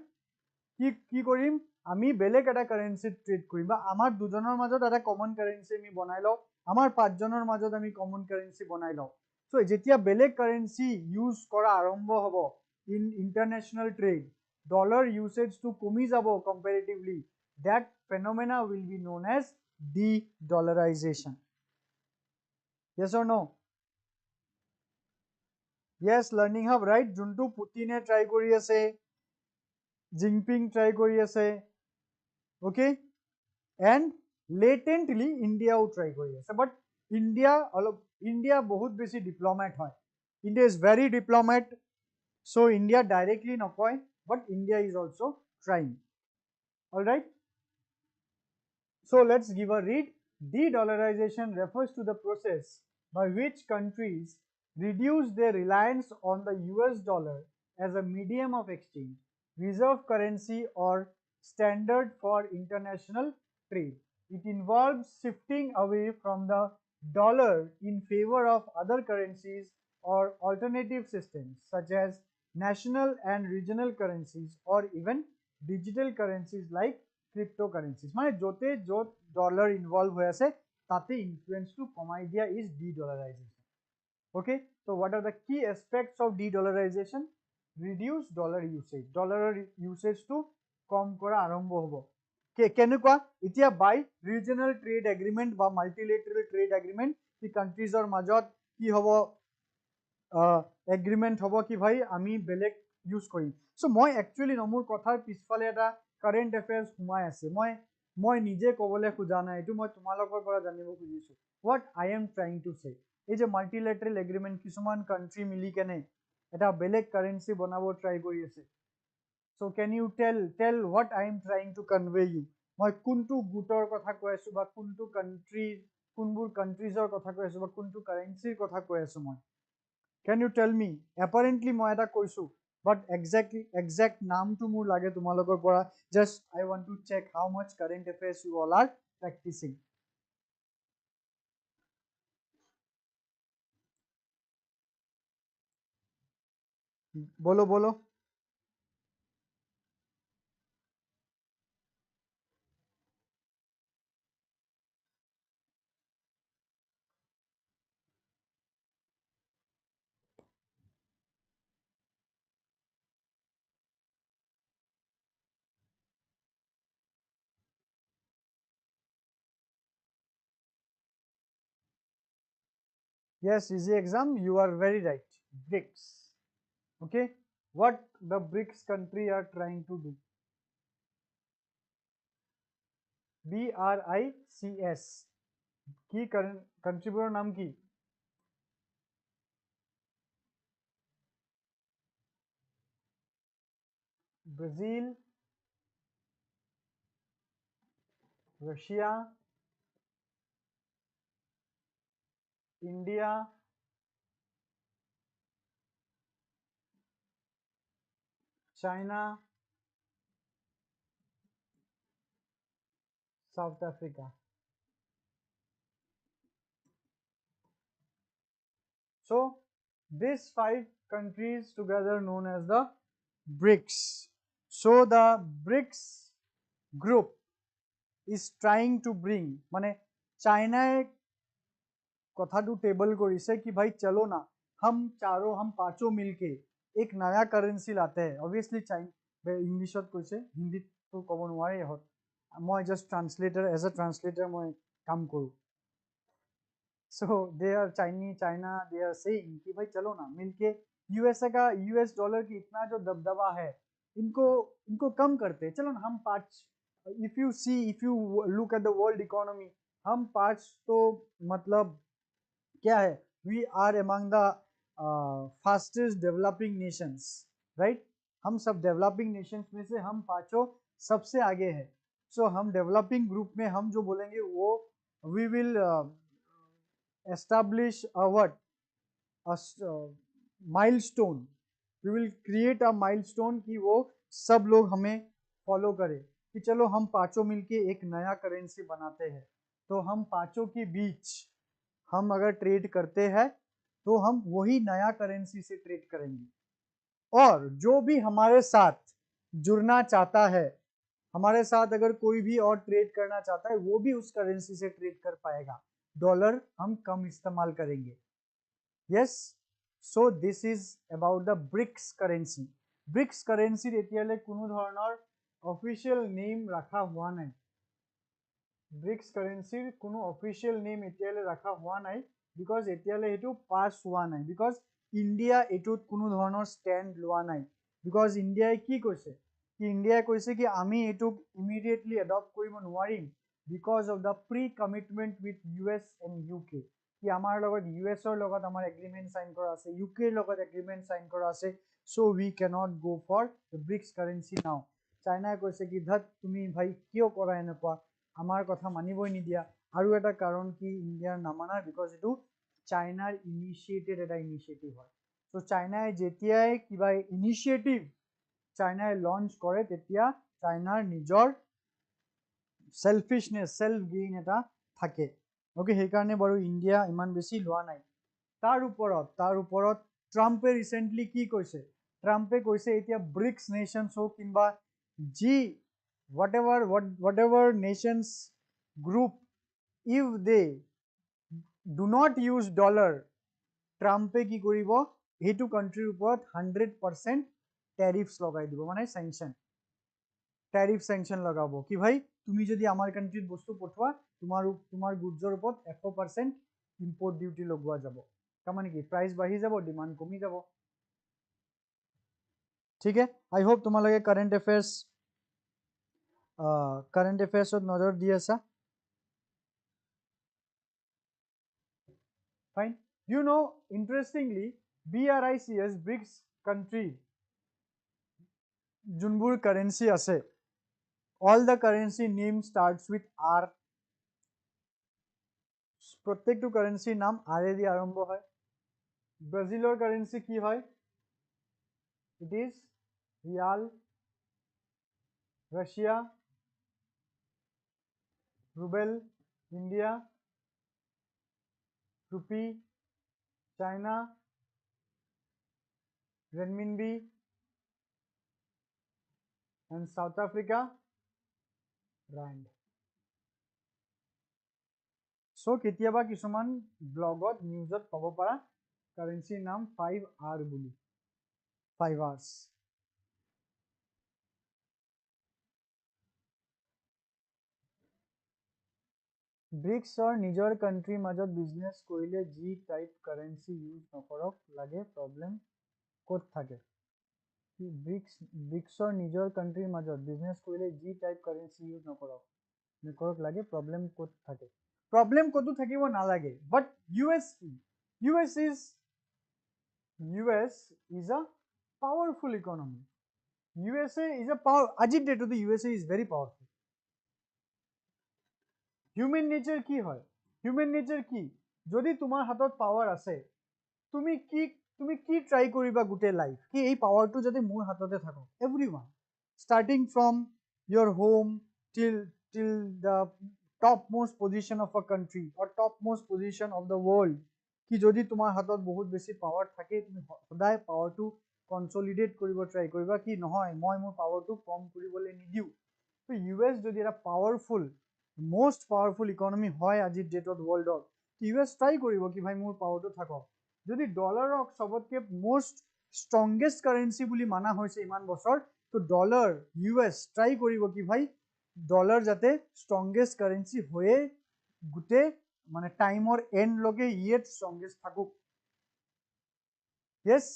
কি কৰিম আমি বেলেগ এটা কারেন্সি ট্রেড কৰিম বা আমাৰ দুজনৰ মাজত এটা কমন কারেন্সি আমি বনাই লওঁ আমাৰ পাঁচজনৰ মাজত আমি কমন কারেন্সি বনাই লওঁ so যেতিয়া বেলেগ কারেন্সি ইউজ কৰা আৰম্ভ হ'ব in international trade dollar usage টু কমি যাব কম্পাৰেটিভলি that phenomena will be known as de-dollarization yes or no yes learning hub right juntu putine try kori ase Jinping try kori ase okay and latently India try kori ase but India बहुत बेसी diplomat hoy India is very diplomat so India directly nokoy but India is also trying all right so let's give a read de-dollarization refers to the process by which countries reduce their reliance on the US dollar as a medium of exchange reserve currency or standard for international trade it involves shifting away from the dollar in favor of other currencies or alternative systems such as national and regional currencies or even digital currencies like ক্ৰিপ্ট'কাৰেঞ্চিজ মানে য'তে য'ত dollar involve হৈ আছে তাতে ইনফ্লুৱেঞ্চটো কমাই দিয়া is ডি-ডলাৰাইজেশ্যন। Okay, so what are the key aspects of de-dollarization? Reduce dollar usage. Dollar usage to কম কৰা আৰম্ভ হ'ব। কেনেকুৱা এতিয়া বাই ৰিজনেল ট্ৰেড এগ্ৰিমেণ্ট বা মাল্টিলেটাৰেল ট্ৰেড এগ্ৰিমেণ্ট কি কাণ্ট্ৰিজৰ মাজত কি হ'ব এগ্ৰিমেণ্ট হ'ব কি ভাই আমি বেলেগ ইউজ কৰিম। চ' মই একচুৱেলি মোৰ কথাৰ পিছফালে এটা কাৰেণ্ট এফেয়াৰ্ছ সোমাই আছে। মই নিজে ক'বলৈ খোজা নাই, এইটো মই তোমালোকৰ পৰা জানিব খুজিছোঁ। What I am trying two চে, এই যে মাল্টিলেটাৰেল এগ্ৰিমেণ্ট কিছুমান কাণ্ট্ৰি মিলি কেনে এটা বেলেগ কাৰেঞ্চি বনাব ট্ৰাই কৰি আছে। So' can you tell what I am trying to convey you, মই কোনটো গোটৰ কথা কৈ আছোঁ বা কোনটো কোনবোৰ কাণ্ট্ৰিজৰ কথা কৈ আছোঁ বা কোনটো কাৰেঞ্চিৰ কথা কৈ আছোঁ মই। Can you tell me? Apparently মই এটা কৈছোঁ, but exact নামটো মোৰ লাগে তোমালোকৰ পৰা। Just I want to check how much current affairs you all are practicing. বলো Yes, easy exam, you are very right. BRICS. Okay, what the BRICS country are trying to do? BRICS কি কান্ট্রিবোৰৰ নাম কি? Brazil, Russia, India, China, South Africa. So these 5 countries together known as the BRICS. So the BRICS group is trying to bring মানে চাইনায় কথাটো table কৰিছে कि भाई चलो ना हम पांचों मिलके एक नया करेंसी लाते हैं। ऑब्वियसली इंग्लिशत কৈছে, হিন্দীত তো ক'ব নোৱাৰে ইহঁত, মই just translator as a translator মই কাম কৰোঁ। So they are China they are saying कि भाई चलो ना मिलके यूएसए का यूएस डॉलर की इतना जो दबदबा है इनको कम करते, चलो ना हम 5, if you look at the world economy, हम 5 तो मतलब क्या है, we are among the fastest developing nations, right? हम सब डेवलपिंग नेशंस में से हम पांचों सबसे आगे हैं। सो हम डेवलपिंग ग्रुप में हम जो बोलेंगे वो we will establish a what a milestone, we will create a milestone कि वो सब लोग हमें फॉलो करें कि चलो हम पांचों मिलके एक नया करेंसी बनाते हैं। तो हम पांचों के बीच हम अगर ट्रेड करते हैं तो हम वही नया करेंसी से ट्रेड करेंगे, और जो भी हमारे साथ जुड़ना चाहता है, हमारे साथ अगर कोई भी और ट्रेड करना चाहता है वो भी उस करेंसी से ट्रेड कर पाएगा। डॉलर हम कम इस्तेमाल करेंगे। Yes, so this is about the BRICS currency. BRICS करेंसीर एतियाले কোনো ধৰণৰ অফিচিয়েল নেম ৰাখা হোৱা নাই। ব্ৰিক্স কাৰেঞ্চিৰ কোনো অফিচিয়েল নেম এতিয়ালৈ ৰাখা হোৱা নাই, বিকজ এতিয়ালৈ সেইটো পাছ হোৱা নাই, বিকজ ইণ্ডিয়া এইটোত কোনো ধৰণৰ ষ্টেণ্ড লোৱা নাই। বিকজ ইণ্ডিয়াই কি কৈছে, ইণ্ডিয়াই কৈছে কি আমি এইটোক ইমিডিয়েটলি এডপ্ট কৰিব নোৱাৰিম because of the pre commitment with US and UK, কি আমাৰ লগত US-ৰ লগত আমাৰ এগ্ৰিমেণ্ট চাইন কৰা আছে, UK-ৰ লগত এগ্ৰিমেণ্ট চাইন কৰা আছে। So' we can't go for the BRICS currency now. চাইনাই কৈছে কি ধত তুমি ভাই কিয় কৰা এনেকুৱা, আমাৰ কথা মানিবই নিদিয়া। আৰু এটা কাৰণ কি ইণ্ডিয়াৰ নামানাৰ, বিকজ এইটো চাইনাৰ ইনিচিয়েটেড এটা ইনিচিয়েটিভ হয়। চ' চাইনাই যেতিয়াই কিবা ইনিচিয়েটিভ চাইনাই লঞ্চ কৰে তেতিয়া চাইনাৰ নিজৰ সেলফিশনেছ সেলফ গেইন এটা থাকে। অ'কে, সেইকাৰণে বাৰু ইণ্ডিয়া ইমান বেছি লোৱা নাই। তাৰ ওপৰত ট্ৰাম্পে ৰিচেণ্টলি কি কৈছে, ট্ৰাম্পে কৈছে এতিয়া ব্ৰিক্স নেশ্যনছ হওক কিংবা যি whatever nations group, if they do not use dollar, ট্ৰাম্পে কি কৰিব সেইটো কান্ট্ৰিৰ ওপৰত 100% ট্যাৰিফস লগাই দিব, মানে স্যাংশন, ট্যারিফ স্যাংশন লগাবো কি ভাই তুমি যদি আমার কান্ট্রিত বস্তু পঠোৱা তোমাৰ গুডজৰ ওপৰত 100% ইম্পোর্ট ডিউটি লগোৱা যাব, তাৰমানে কি প্ৰাইস বাঢ়ি যাব, ডিমান্ড কমি যাব। ঠিক আছে, আই হোপ তোমালোকে কারেন্ট এফেয়ার্সত নজর দি আছা। Fine, you know, interestingly, BRICS, BRICS country যোনবোৰ কারেন্সি আছে, all the currency name starts with R, প্রত্যেকটো কারেন্সিৰ নাম R এ দি আৰম্ভ হয়। ব্রাজিলৰ কারেন্সি কি হয়? It is real, Russia, rouble, India, rupee, China, renminbi, and South Africa rand. So কেতিয়াবা কিছুমান ব্লগত নিউজত পাব পাৰা কারেন্সিৰ নাম 5R বুলি, 5Rs। ব্রিক্সৰ নিজৰ কান্ট্ৰিৰ মাজত বিজনেছ কৰিলে যি টাইপ কারেন্সি ইউজ নকৰক লাগে প্ৰবলেম ক'ত থাকে? ব্রিক্সৰ নিজৰ কান্ট্ৰিৰ মাজত বিজনেছ কৰিলে যি টাইপ কারেন্সি ইউজ নকৰক লাগে প্ৰবলেম ক'ত থাকে? প্রবলেম কতো থাকিব নালাগে, but US is a powerful economy. USA is a power, আজিৰ ডেটতো USA is very powerful। Human nature কি হয়? হিউম্যান নেচার কি, যদি তোমার হাতত পাওয়ার আছে, তুমি কি ট্রাই কৰিবা গোটে লাইফ কি এই পাওয়ারটো যাতে মোৰ হাততে থাকক, everyone starting from your home till the topmost position of a country or topmost position of the world, কি যদি তোমাৰ হাতত বহুত বেছি পাৱাৰ থাকে, তুমি সদায় পাৱাৰটো কনসলিডেট কৰিব ট্রাই কৰিবা, কি নহয় মই মোৰ পাৱাৰটো কম কৰিবলৈ নিদিও। তো ইউএস যদি এটা পাৱাৰফুল, মোস্ট পাৱাৰফুল ইকনমি হয় আজিৰ ডেটত ৱৰ্ল্ডত, ইউএস ট্রাই কৰিব কি ভাই মোৰ পাৱাৰটো থাকক। যদি ডলাৰক সবতকে মোস্ট স্ট্রংগেস্ট কারেন্সি বুলি মানা হৈছে ইমান বছৰ, তো ডলার ইউএস ট্রাই কৰিব কি ভাই ডলার যাতে স্ট্রংগেস্ট কারেন্সি হয়ে গোটে মানে টাইমৰ এন্ড লগে ইয়েত স্ট্রংগেস্ট থাকুক। ইয়েস,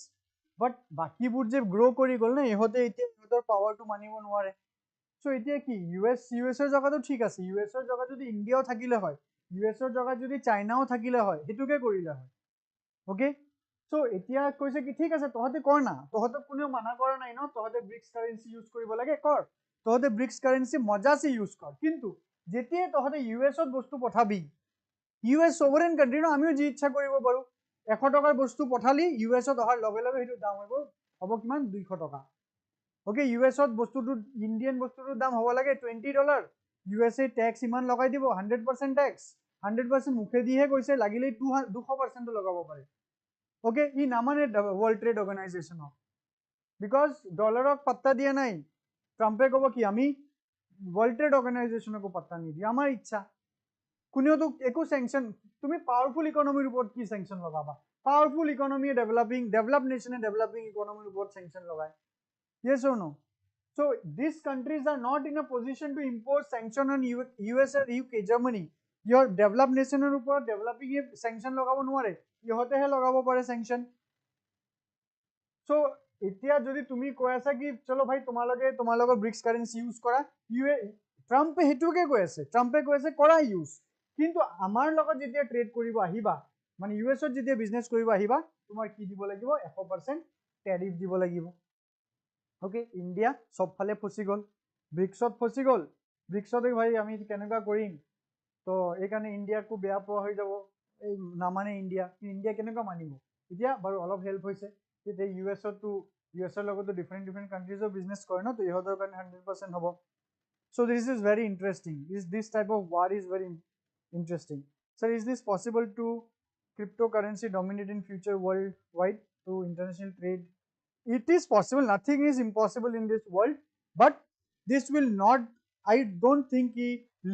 বাট বাকিবোৰ যে গ্রো কৰি গ'ল না, ইহঁতে এতিয়া ইহঁতৰ পাৱাৰটো মানিব নোৱাৰে। সো এতিয়া কি ইউএসৰ জেগাটো ঠিক আছে, ইউএসৰ জেগাত যদি ইন্ডিয়াও থাকিলে হয়, ইউএসৰ জেগাত যদি চাইনাও থাকিলে হয়, সেইটোকে কৰিলে হয়। ওকে, সো এতিয়া কৈছে কি ঠিক আছে তহঁতে কৰ না, তহঁতক কোনেও মানা কৰা নাই ন, তহঁতে ব্রিক্স কারেন্সি ইউজ কৰিব লাগে কৰ, তহঁতে ব্রিক্স কারেন্সি মজাছে ইউজ কৰ। কিন্তু যেতিয়াই তহঁতে ইউএসত বস্তু পঠাবি, ইউএস সভারেন কান্ট্রি ন, আমিও যি ইচ্ছা কৰিব পাৰো, 100 টকাৰ বস্তু পঠালি ইউএসত অহাৰ লগে লগে সেইটো দাম হ'ব কিমান 200 টকা। ওকে, ইউএসত বস্তুটো ইন্ডিয়ান বস্তুটোৰ দাম হ'ব লাগে $20, ইউএসএ ট্যাক্স ইমান লগাই দিব 100% ট্যাক্স, 100% মুখেদিহে কৈছে, লাগিলে 200% লগাব পাৰে। ওকে, ই নামানে ওয়ার্ল্ড ট্রেড অর্গানাইজেশনক, বিকজ ডলারক পাত্তা দিয়া নাই। ট্রাম্পে কব কি আমি ওয়ার্ল্ড ট্রেড অর্গানাইজেশনকো পাত্তা নিদিয়ে, আমার ইচ্ছা। কোনেও তো একো স্যাংশন, তুমি পাওয়ারফুল ইকোনমির উপর কি স্যাংশন লগাবা? পাওয়ারফুল ইকোনমি ডেভেলপ নেশনে ডেভেলপিং ইকোনমির উপর স্যাংশন লগায়। Yes or no? So these countries are not in a position to impose sanction on US or UK, Germany. Your developed nation er upor developing sanction lagabo নোৱাৰে, ইহঁতেহে লগাব পাৰে sanction। So এতিয়া যদি তুমি কৈ আছা কি চলো ভাই তোমালোকৰ ব্রিক্স কারেন্সি ইউজ কৰা, ট্রাম্পে হেতুকে কৈ আছে, ট্রাম্পে কৈ আছে কৰা ইউজ, কিন্তু আমাৰ লগত যেতিয়া ট্রেড কৰিব আহিবা, মানে ইউএসত যেতিয়া বিজনেস কৰিব আহিবা, তোমাৰ কি দিব লাগিব 100% ট্যারিফ দিব লাগিব। ওকে, ইন্ডিয়া সবফালে ফসি গল, ব্রিক্সত ফসি গল, ব্রিক্সতে ভাই আমি কেনেকুৱা কৰিম, তো এইকাৰণে ইন্ডিয়াকো বেয়া পোৱা হৈ যাব, এই নামানে ইন্ডিয়া কেনেকুৱা মানিব। এতিয়া বাৰু অলপ হেল্প হৈছে, তেতিয়া ইউএসৰ লগতো ডিফাৰেণ্ট কাণ্ট্ৰিজৰ বিজনেছ কৰে ন, তো ইহঁতৰ কাৰণে 100% হ'ব। So this is very interesting. This type of war is very interesting. Sir, is this possible to cryptocurrency dominate in future worldwide to international trade? It is possible. Nothing is impossible in this world, but this will not I don't think ki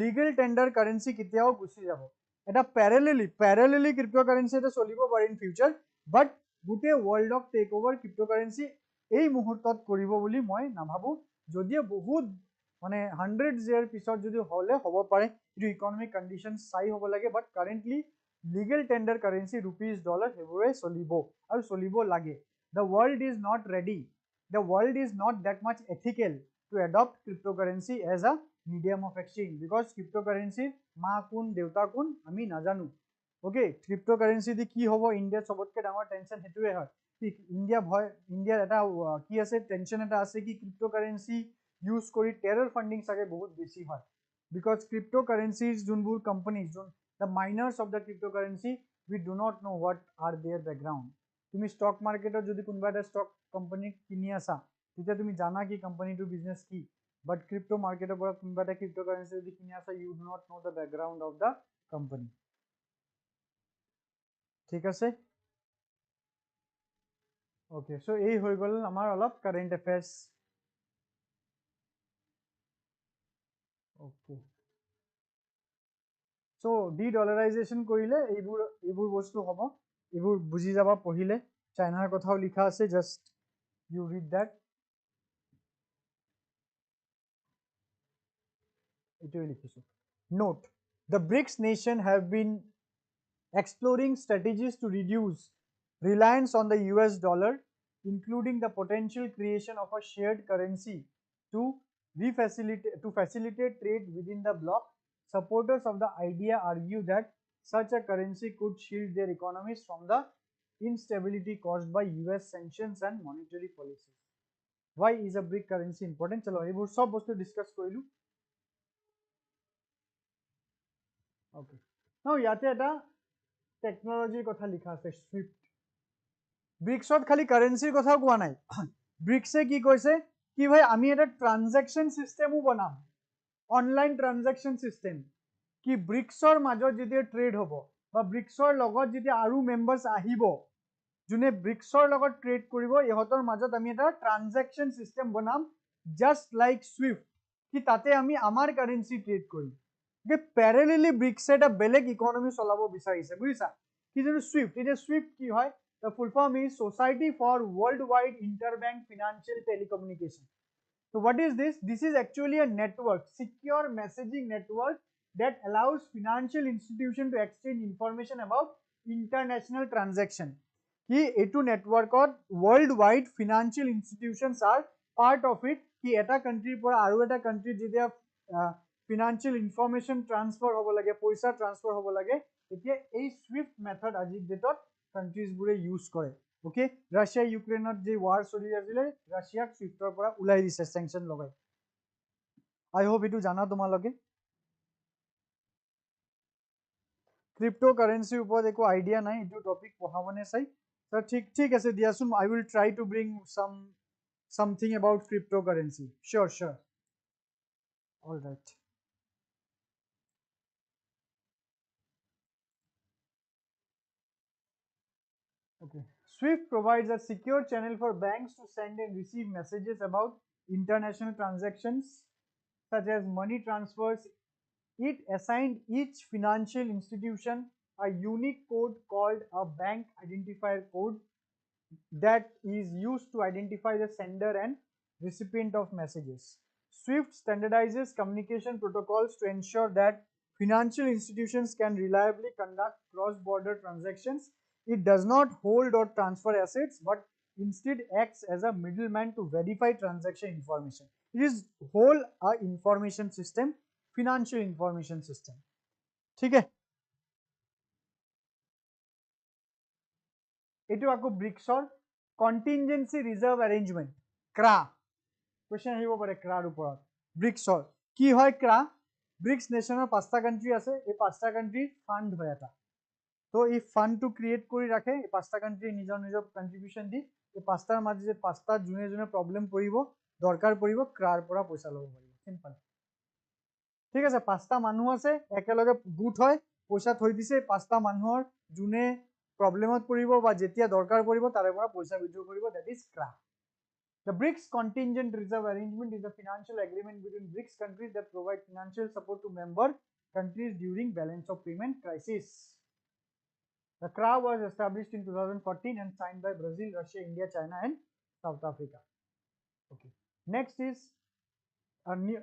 legal tender currency কেতিয়াও গুছি যাব এটা parallelly cryptocurrency এটা চলিব পাৰে in future but গোটেই world of take over cryptocurrency এই মুহূৰ্তত কৰিব বুলি মই নাভাবো যদিও বহুত মানে 100 year পিছত যদি হলে হ'ব পাৰে এই ইকোনমিক কন্ডিশন চাই হ'ব লাগে but currently legal tender currency rupees dollar হেবোৰে চলিব আৰু চলিব লাগে the world is not ready the world is not that much ethical to adopt cryptocurrency as a medium of exchange because cryptocurrency ma kun deuta kun ami najanu okay cryptocurrency di ki hobo india sobotke dangor tension hetue hoy ki india eta ki ase tension eta ase ki cryptocurrency use kori terror funding sage bahut beshi hoy because cryptocurrencies junbur companies the miners of the cryptocurrency we do not know what are their background তুমি stock market যদি কোনবা এটা stock company কিনি আছা তেতিয়া তুমি জানা কি কোম্পানিটোৰ বিজনেস কি but crypto market পৰা কোনবা এটা cryptocurrency যদি কিনি আছা you do not know the background of the company ঠিক আছে okay so এই হৈ গল আমাৰ অলপ current affairs okay so de-dollarization কৰিলে এইবোৰ বস্তু হ'ব এইবোৰ বুজি যাবা পঢ়িলে চাইনাৰ কথাও লিখা আছে just you read that এটোই লিখিছো note the BRICS nation have been exploring strategies to reduce reliance on the US dollar including the potential creation of a shared currency to facilitate trade within the bloc supporters of the idea argue that such a currency could shield their economies from the instability caused by US sanctions and monetary policies why is a BRIC currency important chalo ebur sob bostu discuss korilu okay now yate eta technology kotha likha ase swift ব্রিক্সত খালি কারেন্সির কথাও কোয়া নাই ব্রিক্সে কি কইছে কি ভাই আমি এটা ট্রানজাকশন সিস্টেমও বনাম অনলাইন ট্রানজাকশন সিস্টেম কি ব্রিক্সৰ মাজত যেতিয়া ট্ৰেড হ'ব বা ব্রিক্সৰ লগত যেতিয়া আৰু মেম্বাৰ্স আহিব যোনে ব্রিক্সৰ লগত ট্ৰেড কৰিব ইহতৰ মাজত আমি এটা ট্রানজাকশন সিস্টেম বনাম জাস্ট লাইক সুইফট কি তাতে আমি আমাৰ কারেন্সি ট্ৰেড কৰিম যে প্যারালালি ব্রিক্সে এটা বেলেগ ইকোনমি চলাব বিচাৰিছে বুজিছা কি যদি সুইফট এটা সুইফট কি হয় the full form is Society for Worldwide Interbank Financial Telecommunication. So what is this? This is actually a network, secure messaging network that allows financial institution to exchange information about international transaction. Ki etu network or worldwide financial institutions are part of it. Ki eta country pora aru eta country jidya financial information transfer hobo lage, paisa transfer hobo lage. Etia ei SWIFT method ajik datot countries বুৰে use কৰে okay Russia ইউক্রেনত যে war চলি আছিল রাশিয়াক সুইফটৰ পৰা উলাই দিছে sanction লগাই I hope ইটো জানা তোমালকে ক্রিপ্টোকারেন্সিৰ ওপৰত একো আইডিয়া নাই ইটো টপিক পঢ়াবনে চাই তো ঠিক আছে দিয়াচোন I will try two bring something about cryptocurrency sure all right okay SWIFT provides a secure channel for banks to send and receive messages about international transactions such as money transfers. It assigned each financial institution a unique code called a bank identifier code that is used to identify the sender and recipient of messages. SWIFT standardizes communication protocols to ensure that financial institutions can reliably conduct cross-border transactions. It does not hold or transfer assets, but instead acts as a middleman to verify transaction information. It is whole a information system, financial information system. ठीक है एटू आको ब्रिक्सर कन्टिजेंसी reserve arrangement क्रा question আহিব পাৰে ক্ৰাৰ ওপৰত ব্ৰিক্সৰ কি হয় Kra bricks নেশনৰ পাঁচটা country আছে এই পাঁচটা কান্ট্ৰি ফান্ড হয় এটা তো এই ফান্ড টু ক্ৰিয়েট কৰি ৰাখে এই পাঁচটা কান্ট্ৰি নিজৰ কন্ট্ৰিবিউশন দি এই পাঁচটাৰ মাজে যে পাঁচটা জুনে প্ৰবলেম পৰিব দৰকাৰ পৰিব ক্ৰাৰ পৰা পইচা ল'ব পাৰিব সিম্পল ঠিক আছে পাঁচটা মানুহ আছে একেলগে গুট হয় পইচা থৈ দিছে পাঁচটা মানুহৰ জুনে প্ৰবলেমত পৰিব বা যেতিয়া দৰকাৰ পৰিব তাৰে পৰা পইচা উইথড্ৰ কৰিব that is Kra The BRICS Contingent Reserve Arrangement is a financial agreement between BRICS countries that provide financial support to member countries during balance of payment crisis. The CRA was established in 2014 and signed by Brazil, Russia, India, China, and South Africa. Okay. Next is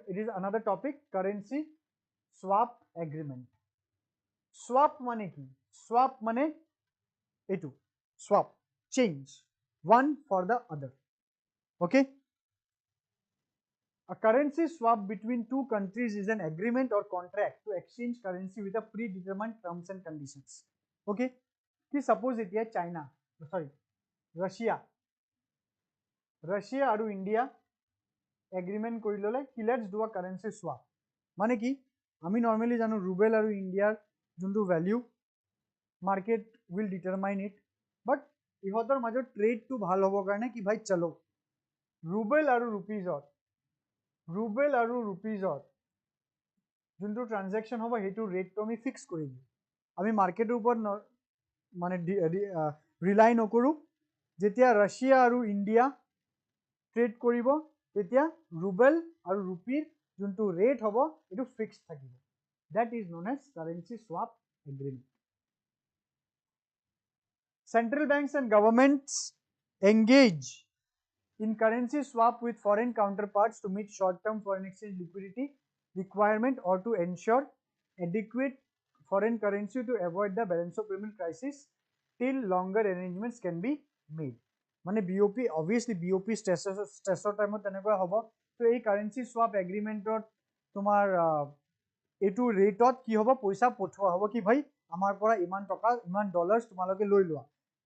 it is another topic, currency swap agreement. Swap money ki? Swap money etu. Swap, change one for the other. Okay. A currency swap between two countries is an agreement or contract to exchange currency with a predetermined terms and conditions. Okay. Ki suppose it is China, sorry, Russia and India agreement kori lole ki let's do a currency swap. Mane ki ami normally jano ruble and India juntu value market will determine it, but ihotor majo trade to bhal hobo karone ki bhai chalo ruble and rupees or juntu transaction hobo hetu rate to ami fix kori diu. Ami market upor mane rely nokoru. Jetia Russia and India trade koribo তেতিয়া ruble আৰু rupee juntu rate hobo etu fixed thakibo. That is known as currency swap agreement. Central banks and governments engage in currency swap with foreign counterparts to meet short-term foreign exchange liquidity requirement or to ensure adequate foreign currency to avoid the balance of payment crisis till longer arrangements can be made. মানে BOP obviously BOP stressor time তেনেকুৱা হ'ব. তো এই currency swap agreement তোমাৰ এটো ৰেটত কি হ'ব পইচা পঠোৱা হ'ব কি ভাই আমাৰ পৰা ইমান টকা ইমান ডলাৰ্স তোমালোকে লৈ লোৱা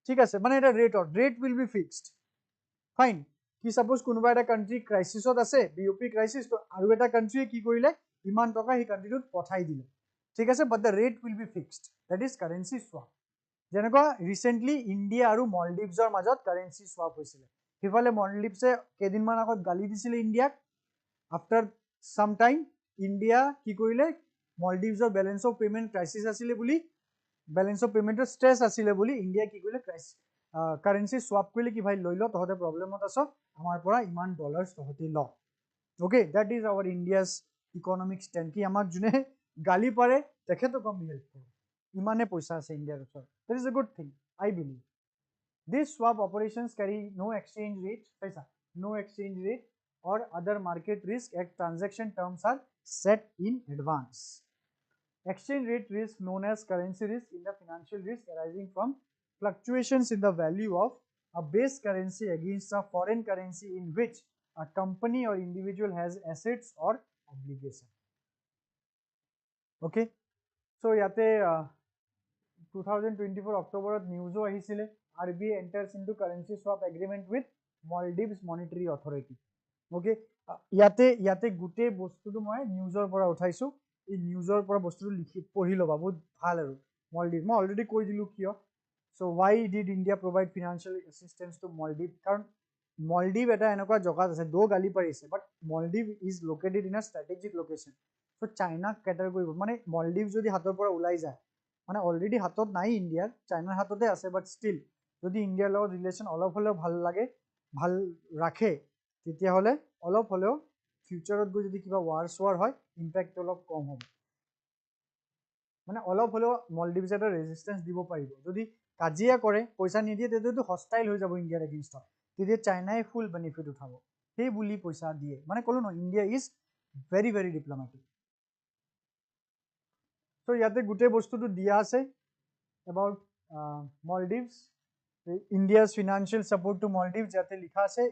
ঠিক আছে মানে এটা rate will be fixed fine কি suppose কোনোবা এটা কান্ট্ৰি ক্ৰাইসিছত আছে BOP ক্ৰাইসিস তো আৰু এটা কান্ট্ৰি কি কৰিলে ইমান টকা হি কান্ট্ৰিটোত পঠাই দিলে ঠিক আছে but the rate will be fixed that is currency swap. যেনেকুৱা ৰিসেন্টলি ইন্ডিয়া আৰু মলদ্বীপছৰ মাজত কারেন্সি সোয়াপ হৈছিল হিফালে মলদ্বীপছে কেদিনমান আগত গালি দিছিল ইন্ডিয়াক আফটার সাম টাইম ইন্ডিয়া কি কৰিলে মলদ্বীপছৰ ব্যালেন্স অফ পেমেন্ট ক্রাইসিস আছিল বুলি ব্যালেন্স অফ পেমেন্টৰ স্ট্রেস আছিল বুলি ইন্ডিয়া কি কৰিলে কারেন্সি সোয়াপ কৰিলে কি ভাই লৈ ল তহতে প্ৰবলেমত আছ আমাৰ পৰা ইমান ডলাৰ্স তহতে ল okay that is our India's economic stand কি আমাক জুনে গালি পারে তেখেতক আমি হেল্প কৰো ইমানে পয়সা আছে ইন্ডিয়াৰ ওচৰত that is a good thing I believe. These swap operations carry no exchange rate or other market risk as transaction terms are set in advance. Exchange rate risk known as currency risk in the financial risk arising from fluctuations in the value of a base currency against a foreign currency in which a company or individual has assets or obligation. Okay, so yate 2024 October news ahisile RBI enters into currency swap agreement with Maldives Monetary Authority. Okay, yate gute bostu to moi newsor pora uthaisu ei newsor pora bostu likhi pori loba bahut bhal aru Maldives moi already koi dilu kiyo. So why did India provide financial assistance to Maldives? Karon Maldives eta enokwa jogat ase do gali parise but Maldives is located in a strategic location. So China category mane Maldives jodi hator pora ulai jay মানে already হাতত নাই ইন্ডিয়ার চাইনার হাততে আছে but still যদি ইন্ডিয়ার লগত রিলেশন অলপ হলেও ভাল লাগে ভাল রাখে তেতিয়া হলে অলপ হলেও ফিউচারত গৈ যদি কিবা ওয়ার হয় ইম্প্যাক্ট অলপ কম হবে মানে অলপ হলেও মলদ্বীপস এটা রেজিস্ট্যান্স দিব পাৰিব যদি কাজিয়া কৰে পইচা নিদিয়ে তেতিয়াটো হস্টাইল হৈ যাব ইন্ডিয়াৰ এগেইনষ্টত তেতিয়া চাইনাই ফুল বেনিফিট উঠাব সেই বুলি পইচা দিয়ে মানে কলো ন India is very very diplomatic. So yate gute bostu to diya ase about Maldives, India's financial support to Maldives jate likha ase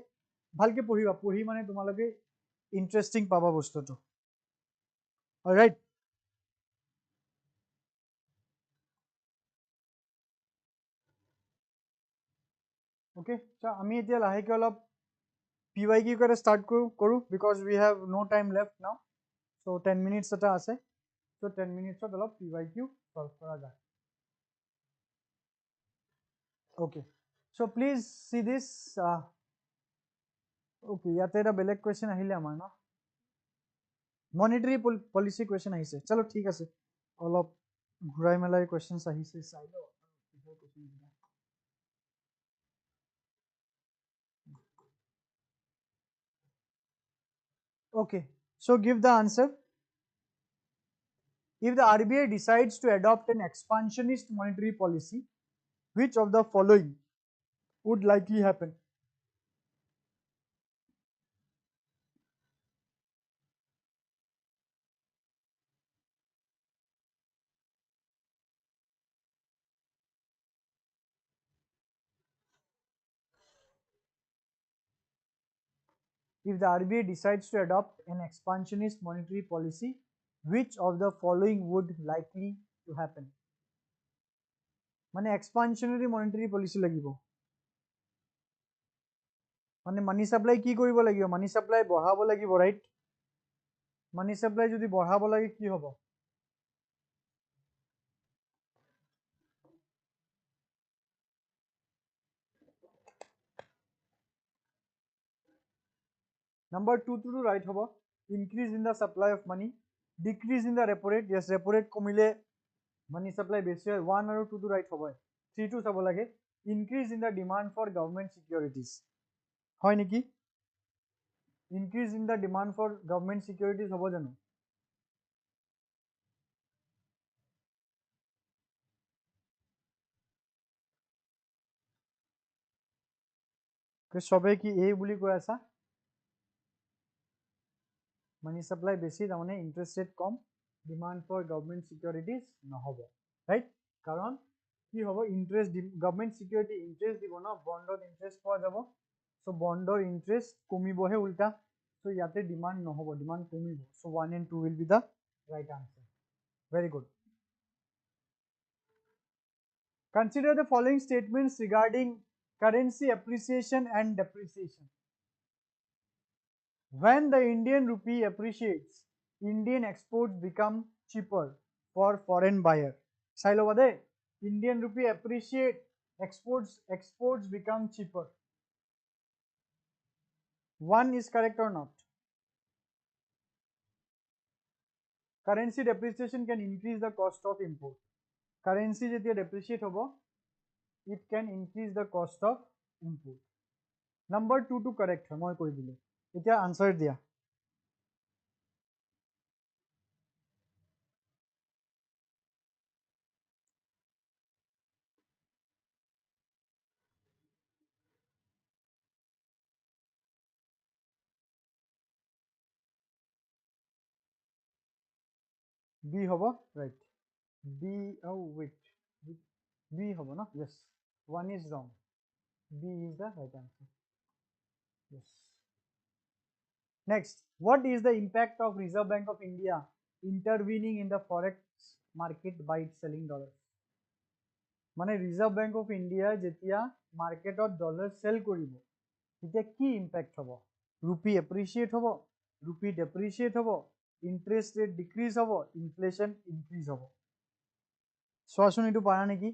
bhalke pohi mane tumaloke interesting paba bostu to. All right. Okay, so ami etia laheke olop PYQ kare start koru because we have no time left now. So 10 minutes eta ase. So 10 minutes of olop PYQ solve kora jay. Okay, so please see this. Okay, yate eta beleg question ahile amar na monetary policy question ahise. Chalo thik ase olop ghurai melai questions ahise sai lo question Okay, so give the answer. If the RBI decides to adopt an expansionist monetary policy, which of the following would likely happen? If the RBI decides to adopt an expansionist monetary policy, which of the following would likely to happen? মানে expansionary monetary policy লাগিব মানে মানি supply কি কৰিব লাগিব মানি supply বঢ়াব লাগিব right মানি supply যদি বঢ়াব লাগে কি হ'ব Number 2 to right hobo. Increase in the supply of money. Decrease in the repo rate. Yes, repo rate komile money supply base 1 or 2 to right hobo. 3 to sabo lage. Increase in the demand for government securities. Hoy niki? Increase in the demand for government securities hobo jano. Sobe ki ei buli koi asa? Money supply বেছি তাৰমানে interest rate com demand for government securities নহব right কাৰণ কি হ'ব interest government security interest দিব ন bondত interest পোৱা যাব so bondৰ interest কমিবহে উল্টা so ইয়াতে demand নহব demand কমিব so 1 and 2 will be the right answer very good consider the following statements regarding currency appreciation and depreciation. When the Indian rupee appreciates, Indian exports become cheaper for foreign buyer. Silo wade Indian rupee appreciate, exports become cheaper. One is correct or not? Currency depreciation can increase the cost of import. Currency jetia depreciate hobo, it can increase the cost of import. Number 2 to correct hai, moi koi dile. Etia answer dia. B hobo, right. B, oh wait, B hobo no? Yes, one is wrong. B is the right answer. Yes. Next, what is the impact of Reserve Bank of India intervening in the forex market by selling dollars? মানে Reserve Bank of India যেতিয়া মার্কেটত dollar sell কৰিব তেতিয়া কি impact হ'ব rupee appreciate হ'ব rupee depreciate হ'ব interest rate decrease হ'ব inflation increase হ'ব চোৱাচোন এইটো পাৰা নেকি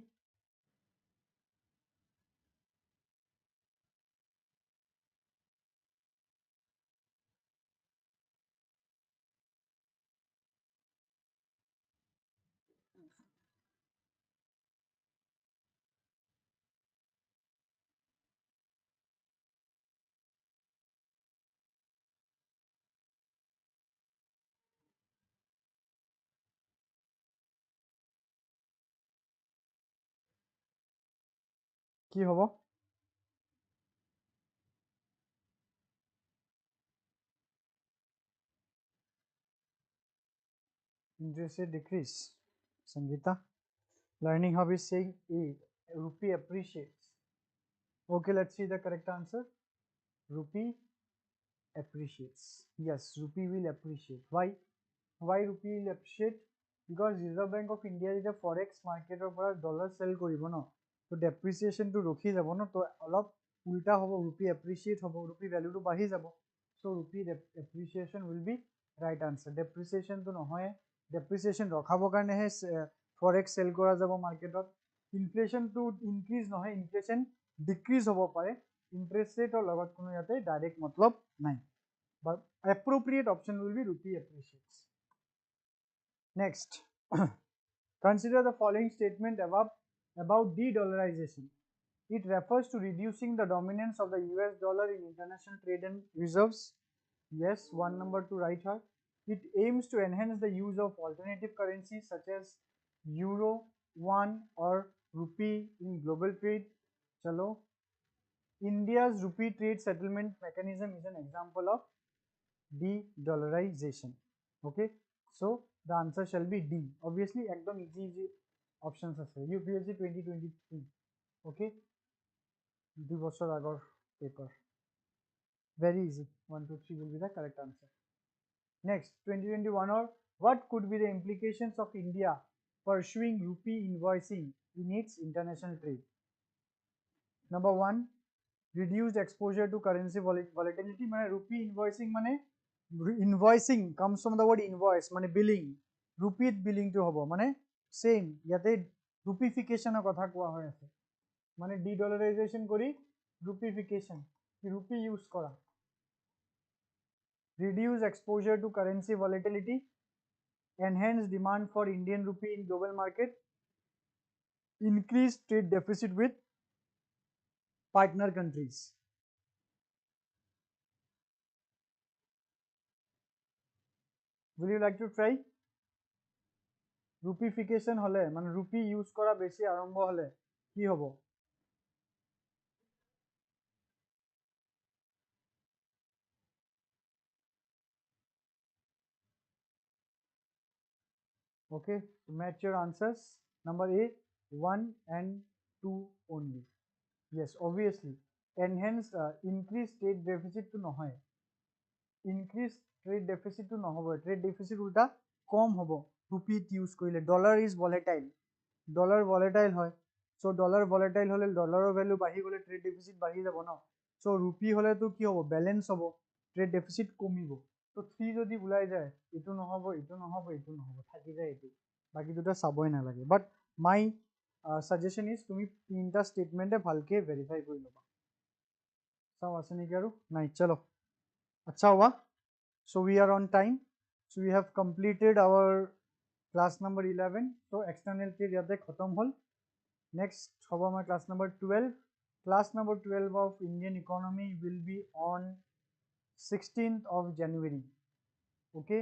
কি হ'ব interest rate decrease Sangeeta learning hub is saying A rupee appreciates okay let's see the correct answer rupee appreciates yes rupee will appreciate why rupee will appreciate because Reserve Bank of India is a forex market or dollar sell koribo no so depreciation to rokhi jabo no to olop ulta hobo rupee appreciate hobo rupee value to bahi jabo so rupee appreciation will be right answer depreciation to nohoy depreciation rokhabo karone he forex sell kora jabo market inflation to increase nohoy inflation decrease hobo pare interest rate or logot kono yate direct matlab nai but appropriate option will be rupee appreciates. Next, consider the following statement about de-dollarization. It refers to reducing the dominance of the US dollar in international trade and reserves. Yes, one number to right her. It aims to enhance the use of alternative currencies such as euro, won or rupee in global trade. Chalo. India's rupee trade settlement mechanism is an example of de-dollarization. Okay, so the answer shall be D. Obviously, ekdom easy options আছে UPSC 2023. Okay, 2 বছর আগৰ paper. Very easy. 1, 2, 3 will be the correct answer. Next, 2021 or what could be the implications of India pursuing rupee invoicing in its international trade? Number 1, reduced exposure to currency volatility. মানে rupee invoicing মানে invoicing comes from the word invoice মানে billing. Rupee billing to hobo মানে same ইয়াতে rupeefication er kotha koa hoy ase মানে de-dollarization kori rupeefication rupee use kora. Reduce exposure to currency volatility, enhance demand for Indian rupee in global market, increase trade deficit with partner countries. Will you like to try? Rupeefication hole মানে rupee use kora beshi arambho hole ki hobo? Okay, to match your answers. Number A, 1 and 2 only. Yes, obviously. Enhance increase trade deficit to nohoy. Increase trade deficit to nohobo. Trade deficit ulta com hobo. Rupee use korile. Dollar is volatile. Dollar volatile hoy. So dollar volatile hole dollar value bahi gole trade deficit bahi jabo na. So rupee hole to ki hobo? Balance hobo. Trade deficit komibo. So 3 jodi ulai jay, itu nohobo, itu nohobo, itu nohobo. Thaki jay itu. Baki duta saboy na lage. But my suggestion is তুমি তিনটা স্টেটমেন্টে ভালকে verify কৰি লবা চাও আছে নেকি আৰু নাই চলো আচ্ছা हुआ so we are on time so we have completed our class number 11 so external trade ইয়াতে খতম হল next হ'ব আমাৰ class number 12 class number 12 of Indian economy will be on 16th of January okay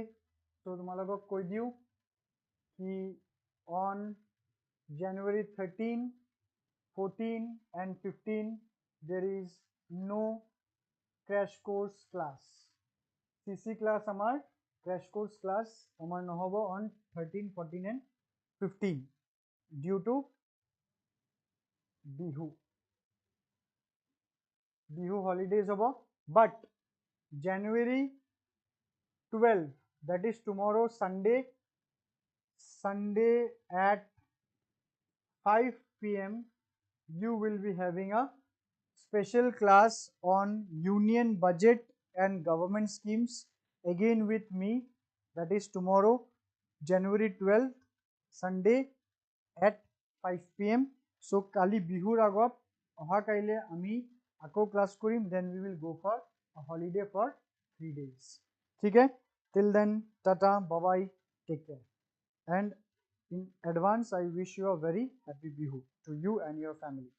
so তোমালোকক কৈ দিও কি on January 13, 14 and 15 there is no crash course class. CC class amar crash course class amar nohobo on 13, 14 and 15 due to Bihu holidays hobo but January 12 that is tomorrow Sunday at 5 p.m. you will be having a special class on union budget and government schemes again with me that is tomorrow January 12th Sunday at 5 p.m. so kali bihur agot oha kaile ami ako class korim then we will go for a holiday for 3 days ठीक है till then tata bye bye take care and in advance I wish you a very happy bihu to you and your family